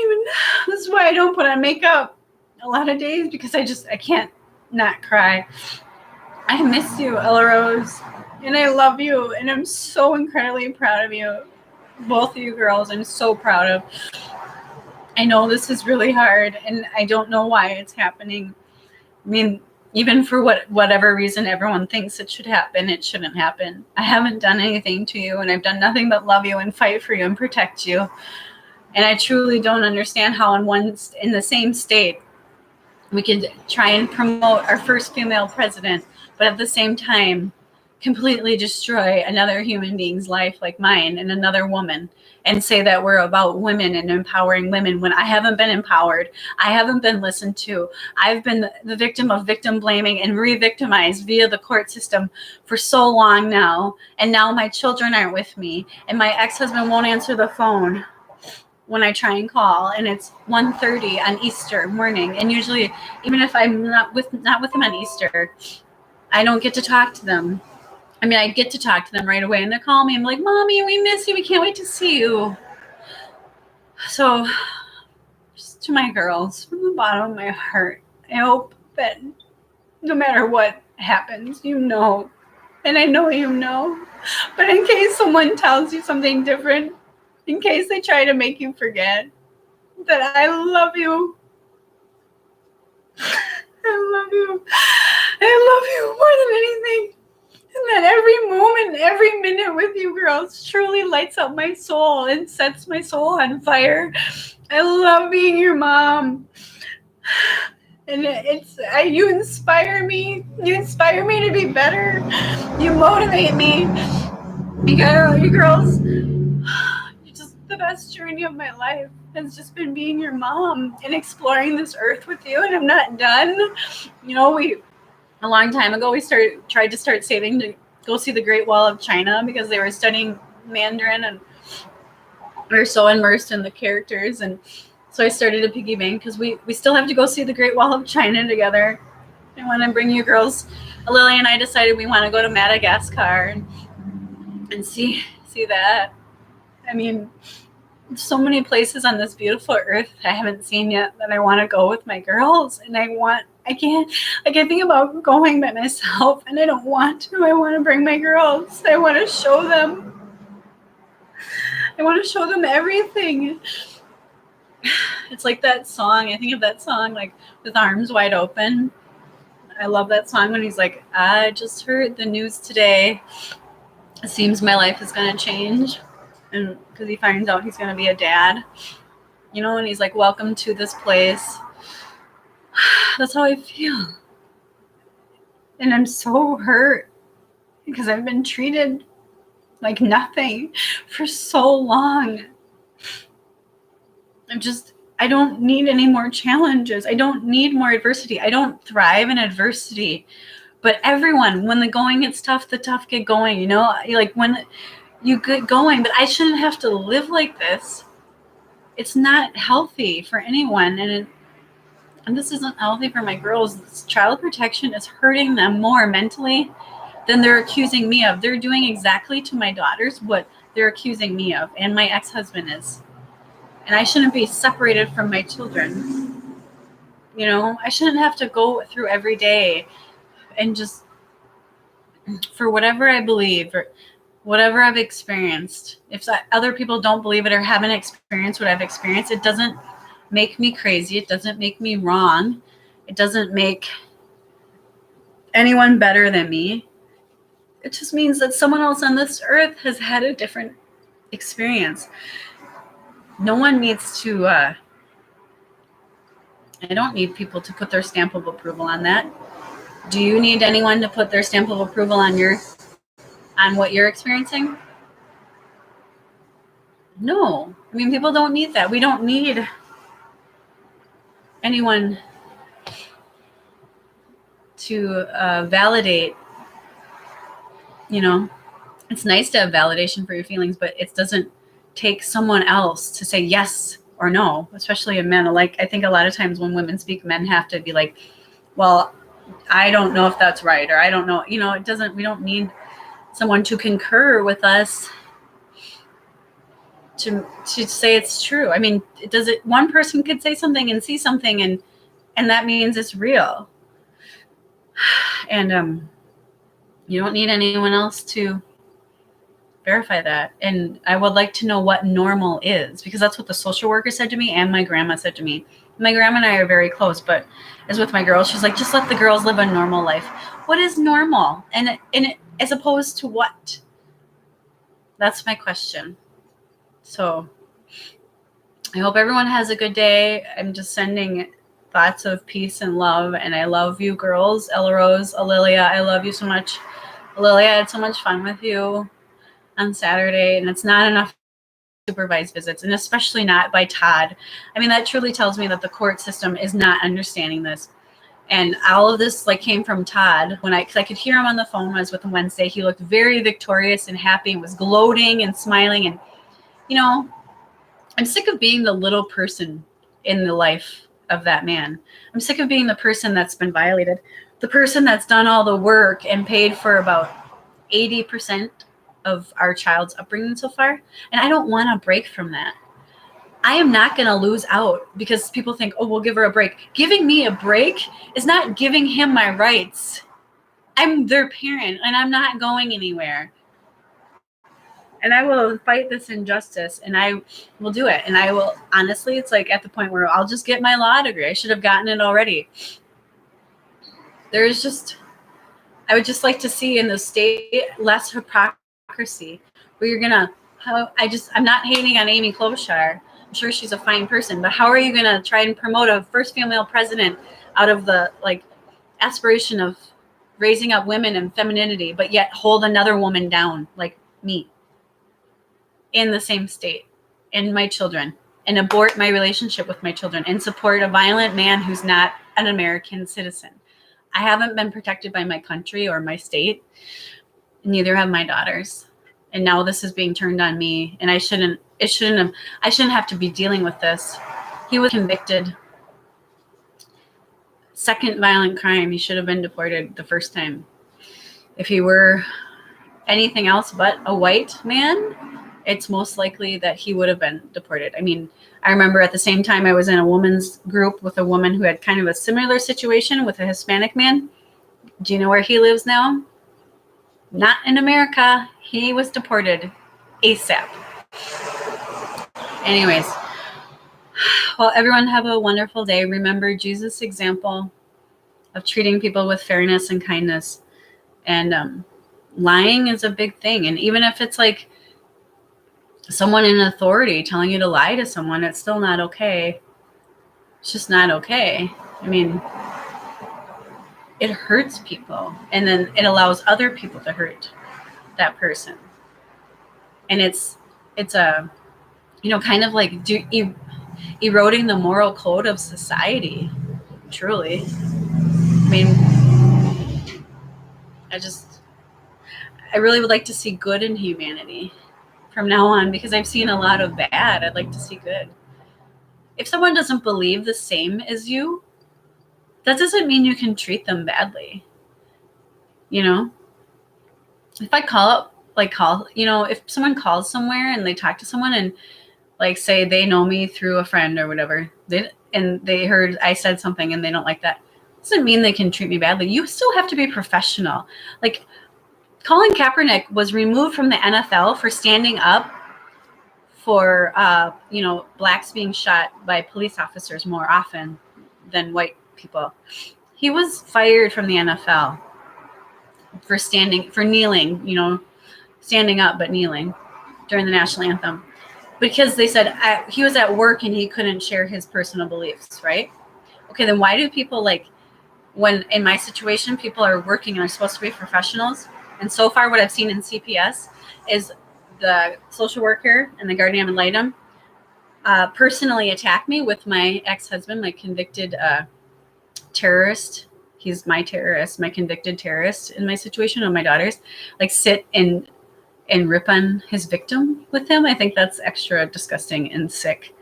even. This is why I don't put on makeup a lot of days, because I can't not cry. I miss you, Ella Rose, and I love you, and I'm so incredibly proud of you. Both of you girls, I'm so proud of. I know this is really hard, and I don't know why it's happening. I mean, even for whatever reason everyone thinks it should happen, it shouldn't happen. I haven't done anything to you, and I've done nothing but love you and fight for you and protect you. And I truly don't understand how in the same state we could try and promote our first female president, but at the same time completely destroy another human being's life like mine and another woman, and say that we're about women and empowering women when I haven't been empowered. I haven't been listened to. I've been the victim of victim blaming and re-victimized via the court system for so long now. And now my children aren't with me, and my ex-husband won't answer the phone when I try and call, and it's 1:30 on Easter morning. And usually, even if I'm not with them on Easter, I don't get to talk to them. I mean, I get to talk to them right away, and they call me. I'm like, Mommy, we miss you. We can't wait to see you. So, just to my girls, from the bottom of my heart, I hope that no matter what happens, you know, and I know you know, but in case someone tells you something different, in case they try to make you forget, that I love you. I love you. I love you more than anything. And that every moment, every minute with you girls truly lights up my soul and sets my soul on fire. I love being your mom. And you inspire me. You inspire me to be better. You motivate me. You girls, just the best journey of my life has just been being your mom and exploring this earth with you. And I'm not done. You know, a long time ago, we tried to start saving to go see the Great Wall of China because they were studying Mandarin, and we were so immersed in the characters. And so I started a piggy bank because we still have to go see the Great Wall of China together. I want to bring you girls. Lily and I decided we want to go to Madagascar and see that. I mean, so many places on this beautiful earth I haven't seen yet that I want to go with my girls, and I can't think about going by myself, and I don't want to. I want to bring my girls. I want to show them. I want to show them everything. It's like that song. I think of that song, like, With Arms Wide Open. I love that song when he's like, I just heard the news today. It seems my life is going to change. And because he finds out he's going to be a dad, you know, and he's like, welcome to this place. That's how I feel. And I'm so hurt because I've been treated like nothing for so long. I don't need any more challenges. I don't need more adversity. I don't thrive in adversity. But everyone, when the going gets tough, the tough get going, you know? Like, when you get going, but I shouldn't have to live like this. It's not healthy for anyone. And this isn't healthy for my girls. This child protection is hurting them more mentally than they're accusing me of. They're doing exactly to my daughters what they're accusing me of, and my ex-husband is. And I shouldn't be separated from my children. You know, I shouldn't have to go through every day and just, for whatever I believe or whatever I've experienced, if other people don't believe it or haven't experienced what I've experienced, it doesn't make me crazy. It doesn't make me wrong. It doesn't make anyone better than me. It just means that someone else on this earth has had a different experience. No one needs to, I don't need people to put their stamp of approval on that. Do you need anyone to put their stamp of approval on what you're experiencing? No. I mean, people don't need that. We don't need anyone validate, it's nice to have validation for your feelings, but it doesn't take someone else to say yes or no, especially in men. Like, I think a lot of times when women speak, men have to be like, well, I don't know if that's right, or I don't know. We don't need someone to concur with us to say it's true. I mean, one person could say something and see something, and that means it's real. And you don't need anyone else to verify that. And I would like to know what normal is, because that's what the social worker said to me and my grandma said to me. My grandma and I are very close, but as with my girls, she's like, just let the girls live a normal life. What is normal? And as opposed to what? That's my question. So I hope everyone has a good day. I'm just sending thoughts of peace and love, and I love you girls. Ella Rose, Alilia, I love you so much. Alilia, I had so much fun with you on Saturday, and it's not enough supervised visits, and especially not by Todd. I mean, that truly tells me that the court system is not understanding this. And all of this came from Todd because I could hear him on the phone when I was with him Wednesday. He looked very victorious and happy and was gloating and smiling. And, I'm sick of being the little person in the life of that man. I'm sick of being the person that's been violated, the person that's done all the work and paid for about 80% of our child's upbringing so far. And I don't want to break from that. I am not going to lose out because people think, oh, we'll give her a break. Giving me a break is not giving him my rights. I'm their parent, and I'm not going anywhere. And I will fight this injustice, and I will do it. And I will, honestly, it's at the point where I'll just get my law degree. I should have gotten it already. I would just like to see in the state less hypocrisy, where you're going to, I'm not hating on Amy Klobuchar. I'm sure she's a fine person, but how are you going to try and promote a first female president out of the aspiration of raising up women and femininity, but yet hold another woman down like me in the same state, and my children, and abort my relationship with my children, and support a violent man who's not an American citizen? I haven't been protected by my country or my state. Neither have my daughters. And now this is being turned on me, and I shouldn't have to be dealing with this. He was convicted. Second violent crime. He should have been deported the first time. If he were anything else but a white man, it's most likely that he would have been deported. I mean, I remember at the same time I was in a woman's group with a woman who had kind of a similar situation with a Hispanic man. Do you know where he lives now? Not in America. He was deported ASAP. Anyways, well, everyone have a wonderful day. Remember Jesus' example of treating people with fairness and kindness. And lying is a big thing. And even if it's someone in authority telling you to lie to someone, it's still not okay. It's just not okay. I mean, it hurts people, and then it allows other people to hurt that person. And it's a, kind of eroding the moral code of society, truly. I mean, I really would like to see good in humanity from now on, because I've seen a lot of bad. I'd like to see good. If someone doesn't believe the same as you, that doesn't mean you can treat them badly. If I if someone calls somewhere and they talk to someone and say they know me through a friend or whatever, and they heard I said something and they don't like that, doesn't mean they can treat me badly. You still have to be professional. Colin Kaepernick was removed from the NFL for standing up for, blacks being shot by police officers more often than white people. He was fired from the NFL for kneeling, standing up but kneeling during the national anthem, because they said he was at work and he couldn't share his personal beliefs, right? Okay, then why do people when in my situation, people are working and are supposed to be professionals? And so far, what I've seen in CPS is the social worker and the guardian ad litem personally attack me with my ex-husband, my convicted terrorist. he's my terrorist, my convicted terrorist in my situation, on my daughters, like sit and rip on his victim with him. I think that's extra disgusting and sick.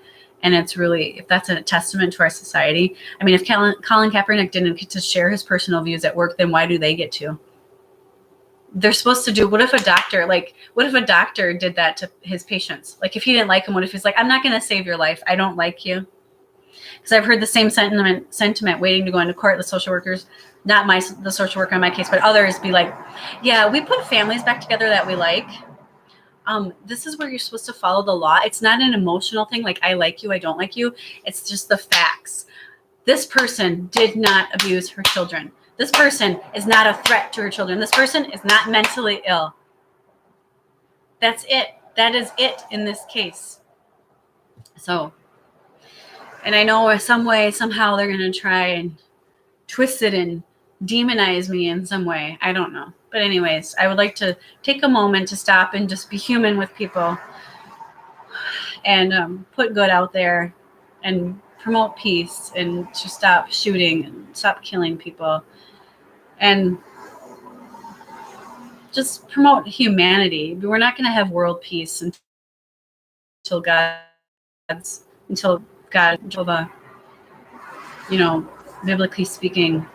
And it's really, if that's a testament to our society, I mean, if Colin Kaepernick didn't get to share his personal views at work, then why do they get to? They're supposed to do, what if a doctor did that to his patients? Like, if he didn't like him, what if he's like, I'm not going to save your life. I don't like you. Because I've heard the same sentiment waiting to go into court. The social workers, not the social worker in my case, but others be like, yeah, we put families back together that we like. This is where you're supposed to follow the law. It's not an emotional thing like I like you, I don't like you. It's just the facts. This person did not abuse her children. This person is not a threat to her children. This person is not mentally ill. That's it. That is it in this case. So, and I know some way, somehow they're going to try and twist it and demonize me in some way. I don't know. But anyways, I would like to take a moment to stop and just be human with people and put good out there and promote peace and to stop shooting and stop killing people and just promote humanity. We're not going to have world peace until God, Jehovah, biblically speaking,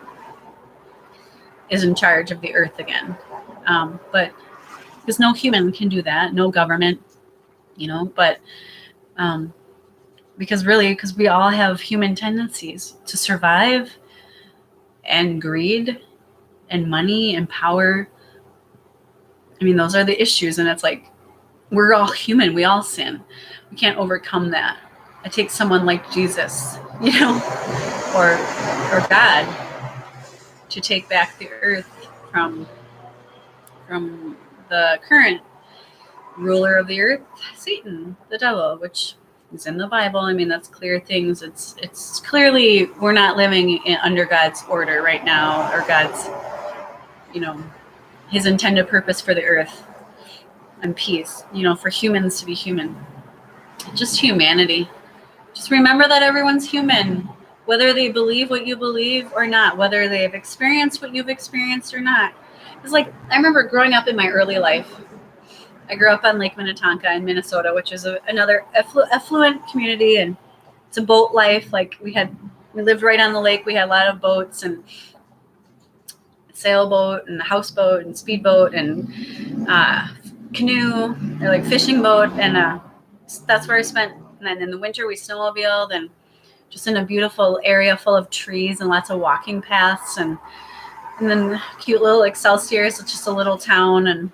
is in charge of the earth again. But because no human can do that, no government, but because we all have human tendencies to survive and greed and money and power. I mean, those are the issues. And it's like, we're all human. We all sin. We can't overcome that. It takes someone like Jesus, or God to take back the earth from the current ruler of the earth, Satan, the devil, which is in the Bible. I mean, that's clear things. It's clearly we're not living under God's order right now, or God's, his intended purpose for the earth and peace, for humans to be human. Just humanity. Just remember that everyone's human, whether they believe what you believe or not, whether they've experienced what you've experienced or not. It's like, I remember growing up in my early life. I grew up on Lake Minnetonka in Minnesota, which is another affluent community, and it's a boat life. Like we lived right on the lake. We had a lot of boats and sailboat and houseboat and speedboat and canoe, or like fishing boat, and that's where I spent. And then in the winter we snowmobiled, and just in a beautiful area full of trees and lots of walking paths, and then cute little Excelsiors. It's just a little town, and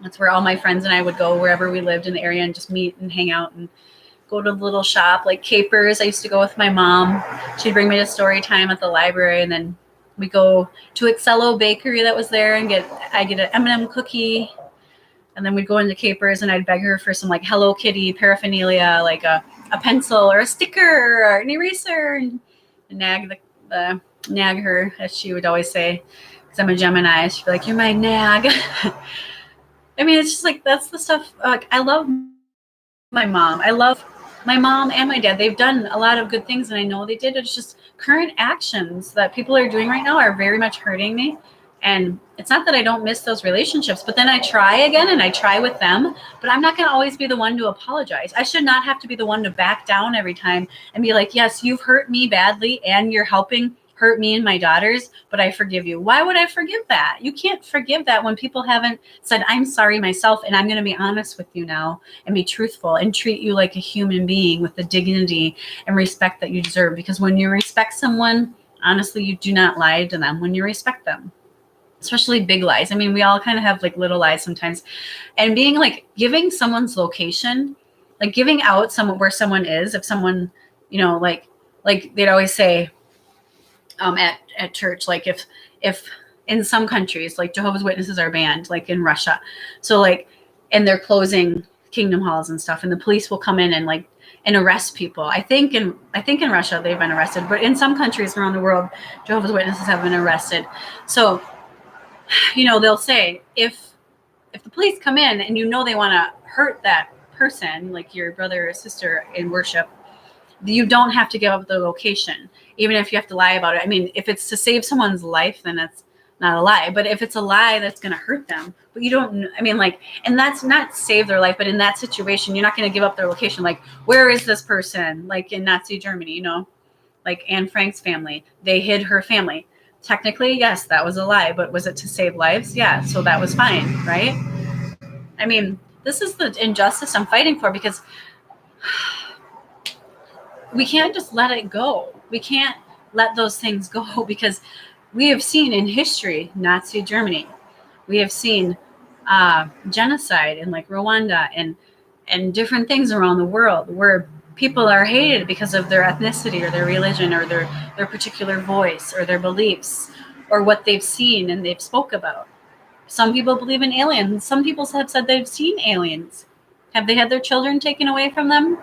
that's where all my friends and I would go wherever we lived in the area and just meet and hang out and go to the little shop like Capers. I used to go with my mom. She'd bring me to story time at the library, and then we go to Excello Bakery that was there and I get an M&M cookie, and then we'd go into Capers and I'd beg her for some like Hello Kitty paraphernalia, like a pencil or a sticker or an eraser, and nag her, as she would always say, because I'm a Gemini. She'd be like, "You're my nag." I mean, it's just like, that's the stuff. Like, I love my mom. I love my mom and my dad. They've done a lot of good things, and I know they did. It's just current actions that people are doing right now are very much hurting me. And it's not that I don't miss those relationships, but then I try again and I try with them, but I'm not going to always be the one to apologize. I should not have to be the one to back down every time and be like, yes, you've hurt me badly and you're helping hurt me and my daughters, but I forgive you. Why would I forgive that? You can't forgive that when people haven't said, I'm sorry myself, and I'm going to be honest with you now and be truthful and treat you like a human being with the dignity and respect that you deserve. Because when you respect someone, honestly, you do not lie to them when you respect them. Especially big lies. I mean, we all kind of have like little lies sometimes. And being like giving someone's location, like giving out where someone is, if someone, like they'd always say at church, like if in some countries, like Jehovah's Witnesses are banned, like in Russia. So like, and they're closing kingdom halls and stuff, and the police will come in and arrest people. I think in Russia they've been arrested, but in some countries around the world, Jehovah's Witnesses have been arrested. So they'll say, if the police come in and they want to hurt that person, like your brother or sister in worship, You don't have to give up the location, even if you have to lie about it. I mean, if it's to save someone's life, then that's not a lie. But if it's a lie that's going to hurt them, but you don't, I mean, like, and that's not save their life, but in that situation, you're not going to give up their location. Like, where is this person? Like in Nazi Germany, you know, like Anne Frank's family, they hid her family. Technically, yes, that was a lie, but was it to save lives? Yeah, so that was fine, right? I mean, this is the injustice I'm fighting for, because we can't just let it go. We can't let those things go, because we have seen in history Nazi Germany. We have seen genocide in like Rwanda and different things around the world where people are hated because of their ethnicity or their religion or their particular voice or their beliefs or what they've seen and they've spoke about. Some people believe in aliens. Some people have said they've seen aliens. Have they had their children taken away from them?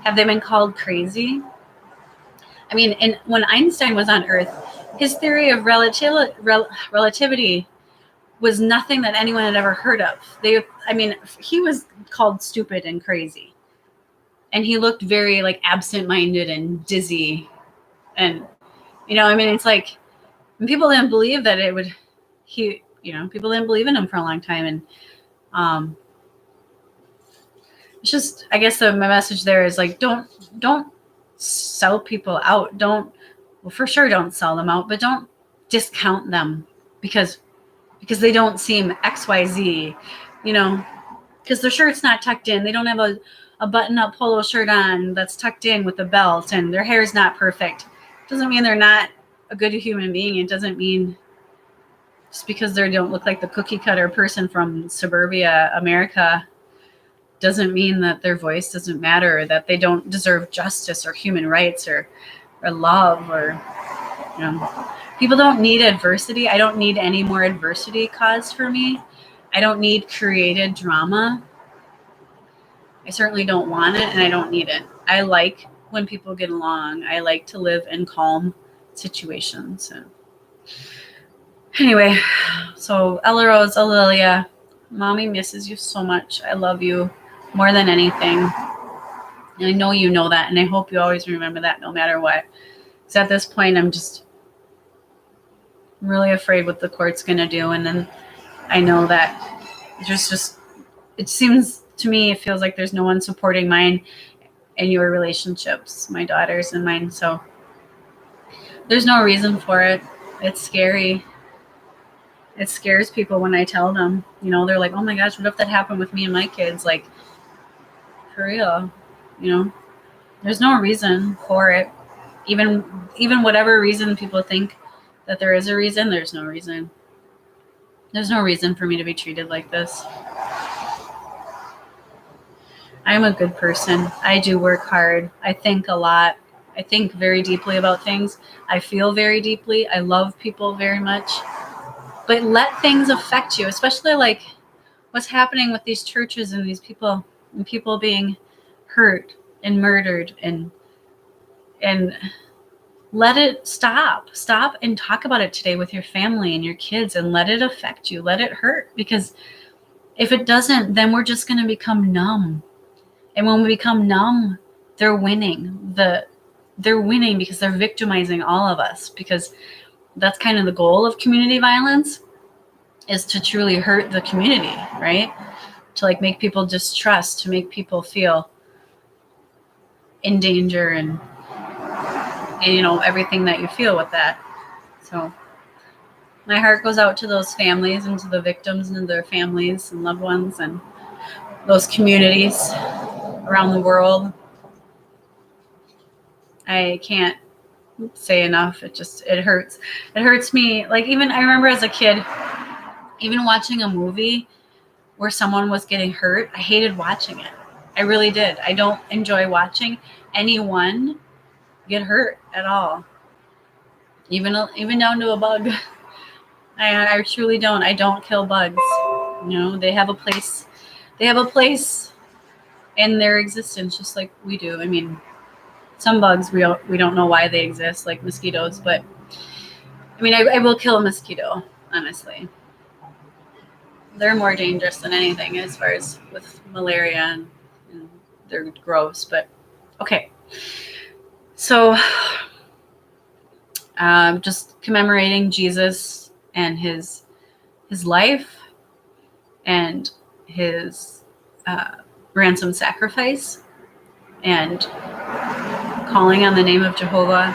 Have they been called crazy? I mean, when Einstein was on Earth, his theory of relativity was nothing that anyone had ever heard of. He was called stupid and crazy. And he looked very like absent-minded and dizzy. And, it's like, and people didn't believe that people didn't believe in him for a long time. And it's just, I guess my message there is like, don't sell people out. For sure don't sell them out, but don't discount them because they don't seem XYZ, because their shirt's not tucked in. They don't have a button-up polo shirt on that's tucked in with a belt, and their hair is not perfect. It doesn't mean they're not a good human being. It doesn't mean just because they don't look like the cookie-cutter person from suburbia America doesn't mean that their voice doesn't matter, or that they don't deserve justice or human rights or love or, people don't need adversity. I don't need any more adversity caused for me. I don't need created drama. I certainly don't want it, and I don't need it. I like when people get along. I like to live in calm situations. So, anyway, so Ella Rose, Alilia, Mommy misses you so much. I love you more than anything. And I know you know that, and I hope you always remember that no matter what. Because at this point, I'm just really afraid what the court's going to do. And then I know that it seems to me, it feels like there's no one supporting mine and your relationships, my daughter's and mine. So there's no reason for it. It's scary. It scares people when I tell them, they're like, oh my gosh, what if that happened with me and my kids? Like, for real, there's no reason for it. Even whatever reason people think that there is a reason, there's no reason. There's no reason for me to be treated like this. I'm a good person. I do work hard. I think a lot. I think very deeply about things. I feel very deeply. I love people very much. But let things affect you, especially like what's happening with these churches and these people and people being hurt and murdered, and let it stop and talk about it today with your family and your kids, and let it affect you. Let it hurt, because if it doesn't, then we're just going to become numb. And when we become numb, they're winning. They're winning because they're victimizing all of us, because that's kind of the goal of community violence, is to truly hurt the community, right? To like make people distrust, to make people feel in danger and everything that you feel with that. So my heart goes out to those families and to the victims and their families and loved ones and those communities around the world. I can't say enough. It hurts. It hurts me. Like, even I remember as a kid, even watching a movie where someone was getting hurt, I hated watching it. I really did. I don't enjoy watching anyone get hurt at all. Even down to a bug. I truly don't. I don't kill bugs. They have a place. They have a place in their existence, just like we do. I mean, some bugs we don't know why they exist, like mosquitoes. But I mean, I will kill a mosquito. Honestly, they're more dangerous than anything as far as with malaria, and they're gross. But okay, So just commemorating Jesus and his life and his ransom sacrifice, and calling on the name of Jehovah.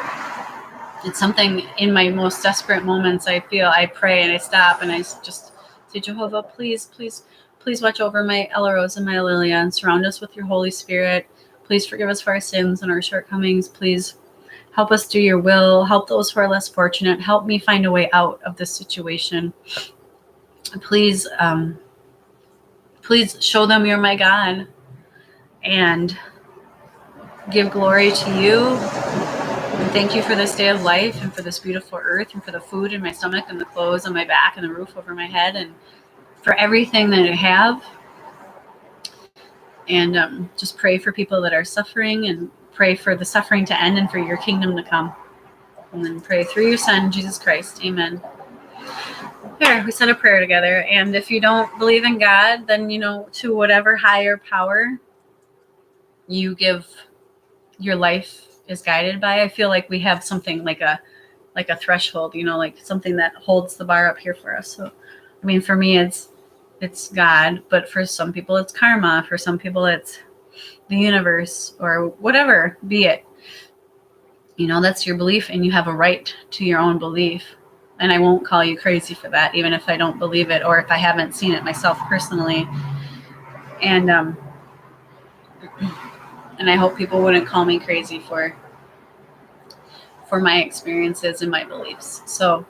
It's something in my most desperate moments I feel, I pray and I stop and I just say, Jehovah, please, please, please watch over my Ella Rose and my Lilia and surround us with your Holy Spirit. Please forgive us for our sins and our shortcomings. Please help us do your will. Help those who are less fortunate. Help me find a way out of this situation. Please, please show them you're my God and give glory to you. And thank you for this day of life and for this beautiful earth and for the food in my stomach and the clothes on my back and the roof over my head and for everything that I have. And just pray for people that are suffering and pray for the suffering to end and for your kingdom to come. And then pray through your Son, Jesus Christ. Amen. There, we said a prayer together. And if you don't believe in God, then, to whatever higher power you give your life is guided by. I feel like we have something like a threshold, like something that holds the bar up here for us. So, for me, it's God, but for some people it's karma. For some people it's the universe or whatever, be it. That's your belief and you have a right to your own belief. And I won't call you crazy for that, even if I don't believe it or if I haven't seen it myself personally. And I hope people wouldn't call me crazy for my experiences and my beliefs. So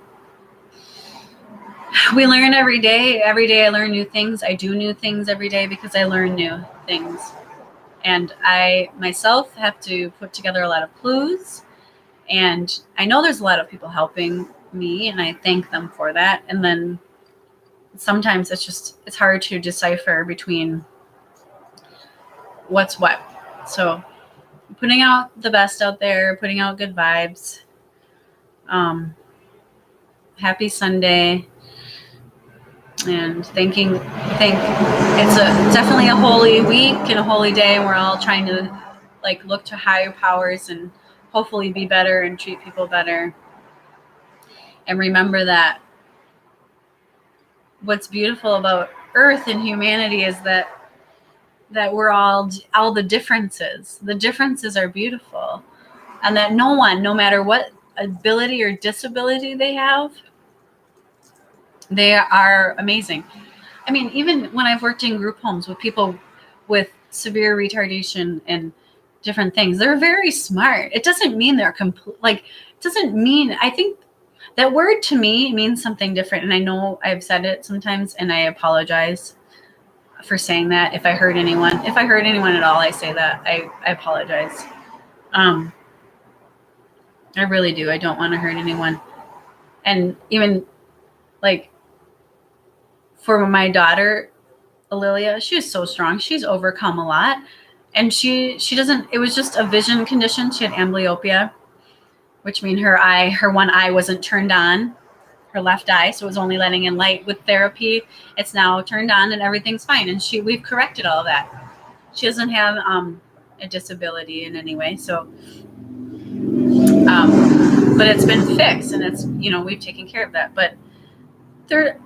we learn every day. Every day I learn new things. I do new things every day because I learn new things. And I myself have to put together a lot of clues. And I know there's a lot of people helping me, and I thank them for that. And then sometimes it's hard to decipher between what's what. So putting out the best out there, putting out good vibes. Happy Sunday. And think it's definitely a holy week and a holy day, and we're all trying to look to higher powers and hopefully be better and treat people better. And remember that what's beautiful about Earth and humanity is that we're all the differences. The differences are beautiful, and that no one, no matter what ability or disability they have, they are amazing. Even when I've worked in group homes with people with severe retardation and different things, they're very smart. It doesn't mean they're I think that word to me means something different. And I know I've said it sometimes, and I apologize for saying that. If I hurt anyone at all, I say that. I apologize. I really do. I don't want to hurt anyone. And even for my daughter, Lilia, she is so strong. She's overcome a lot. And she doesn't, it was just a vision condition. She had amblyopia, which means her one eye wasn't turned on, her left eye. So it was only letting in light. With therapy, it's now turned on and everything's fine. And we've corrected all of that. She doesn't have a disability in any way. So, but it's been fixed and it's, we've taken care of that. But there are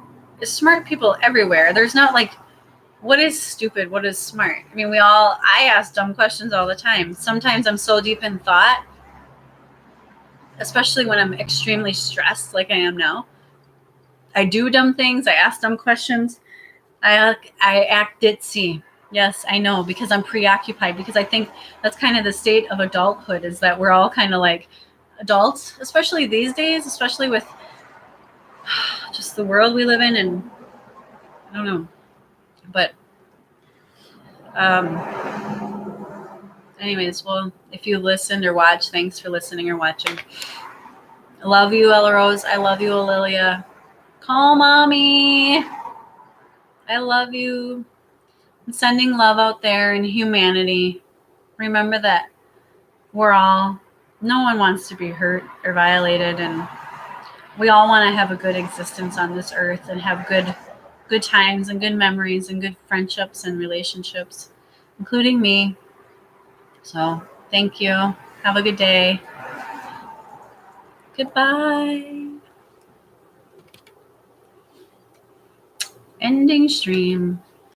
smart people everywhere. There's not what is stupid? What is smart? I ask dumb questions all the time. Sometimes I'm so deep in thought, especially when I'm extremely stressed like I am now. I do dumb things. I ask dumb questions. I act ditzy. Yes, I know, because I'm preoccupied, because I think that's kind of the state of adulthood, is that we're all kind of like adults, especially these days, especially with just the world we live in. And I don't know. But anyways, well, if you listened or watched, thanks for listening or watching. I love you, Ella Rose. I love you, Lilia. Call mommy. I love you. I'm sending love out there in humanity. Remember that no one wants to be hurt or violated, and we all want to have a good existence on this earth and have good times and good memories and good friendships and relationships, including me. So Thank you. Have a good day. Goodbye. Ending stream.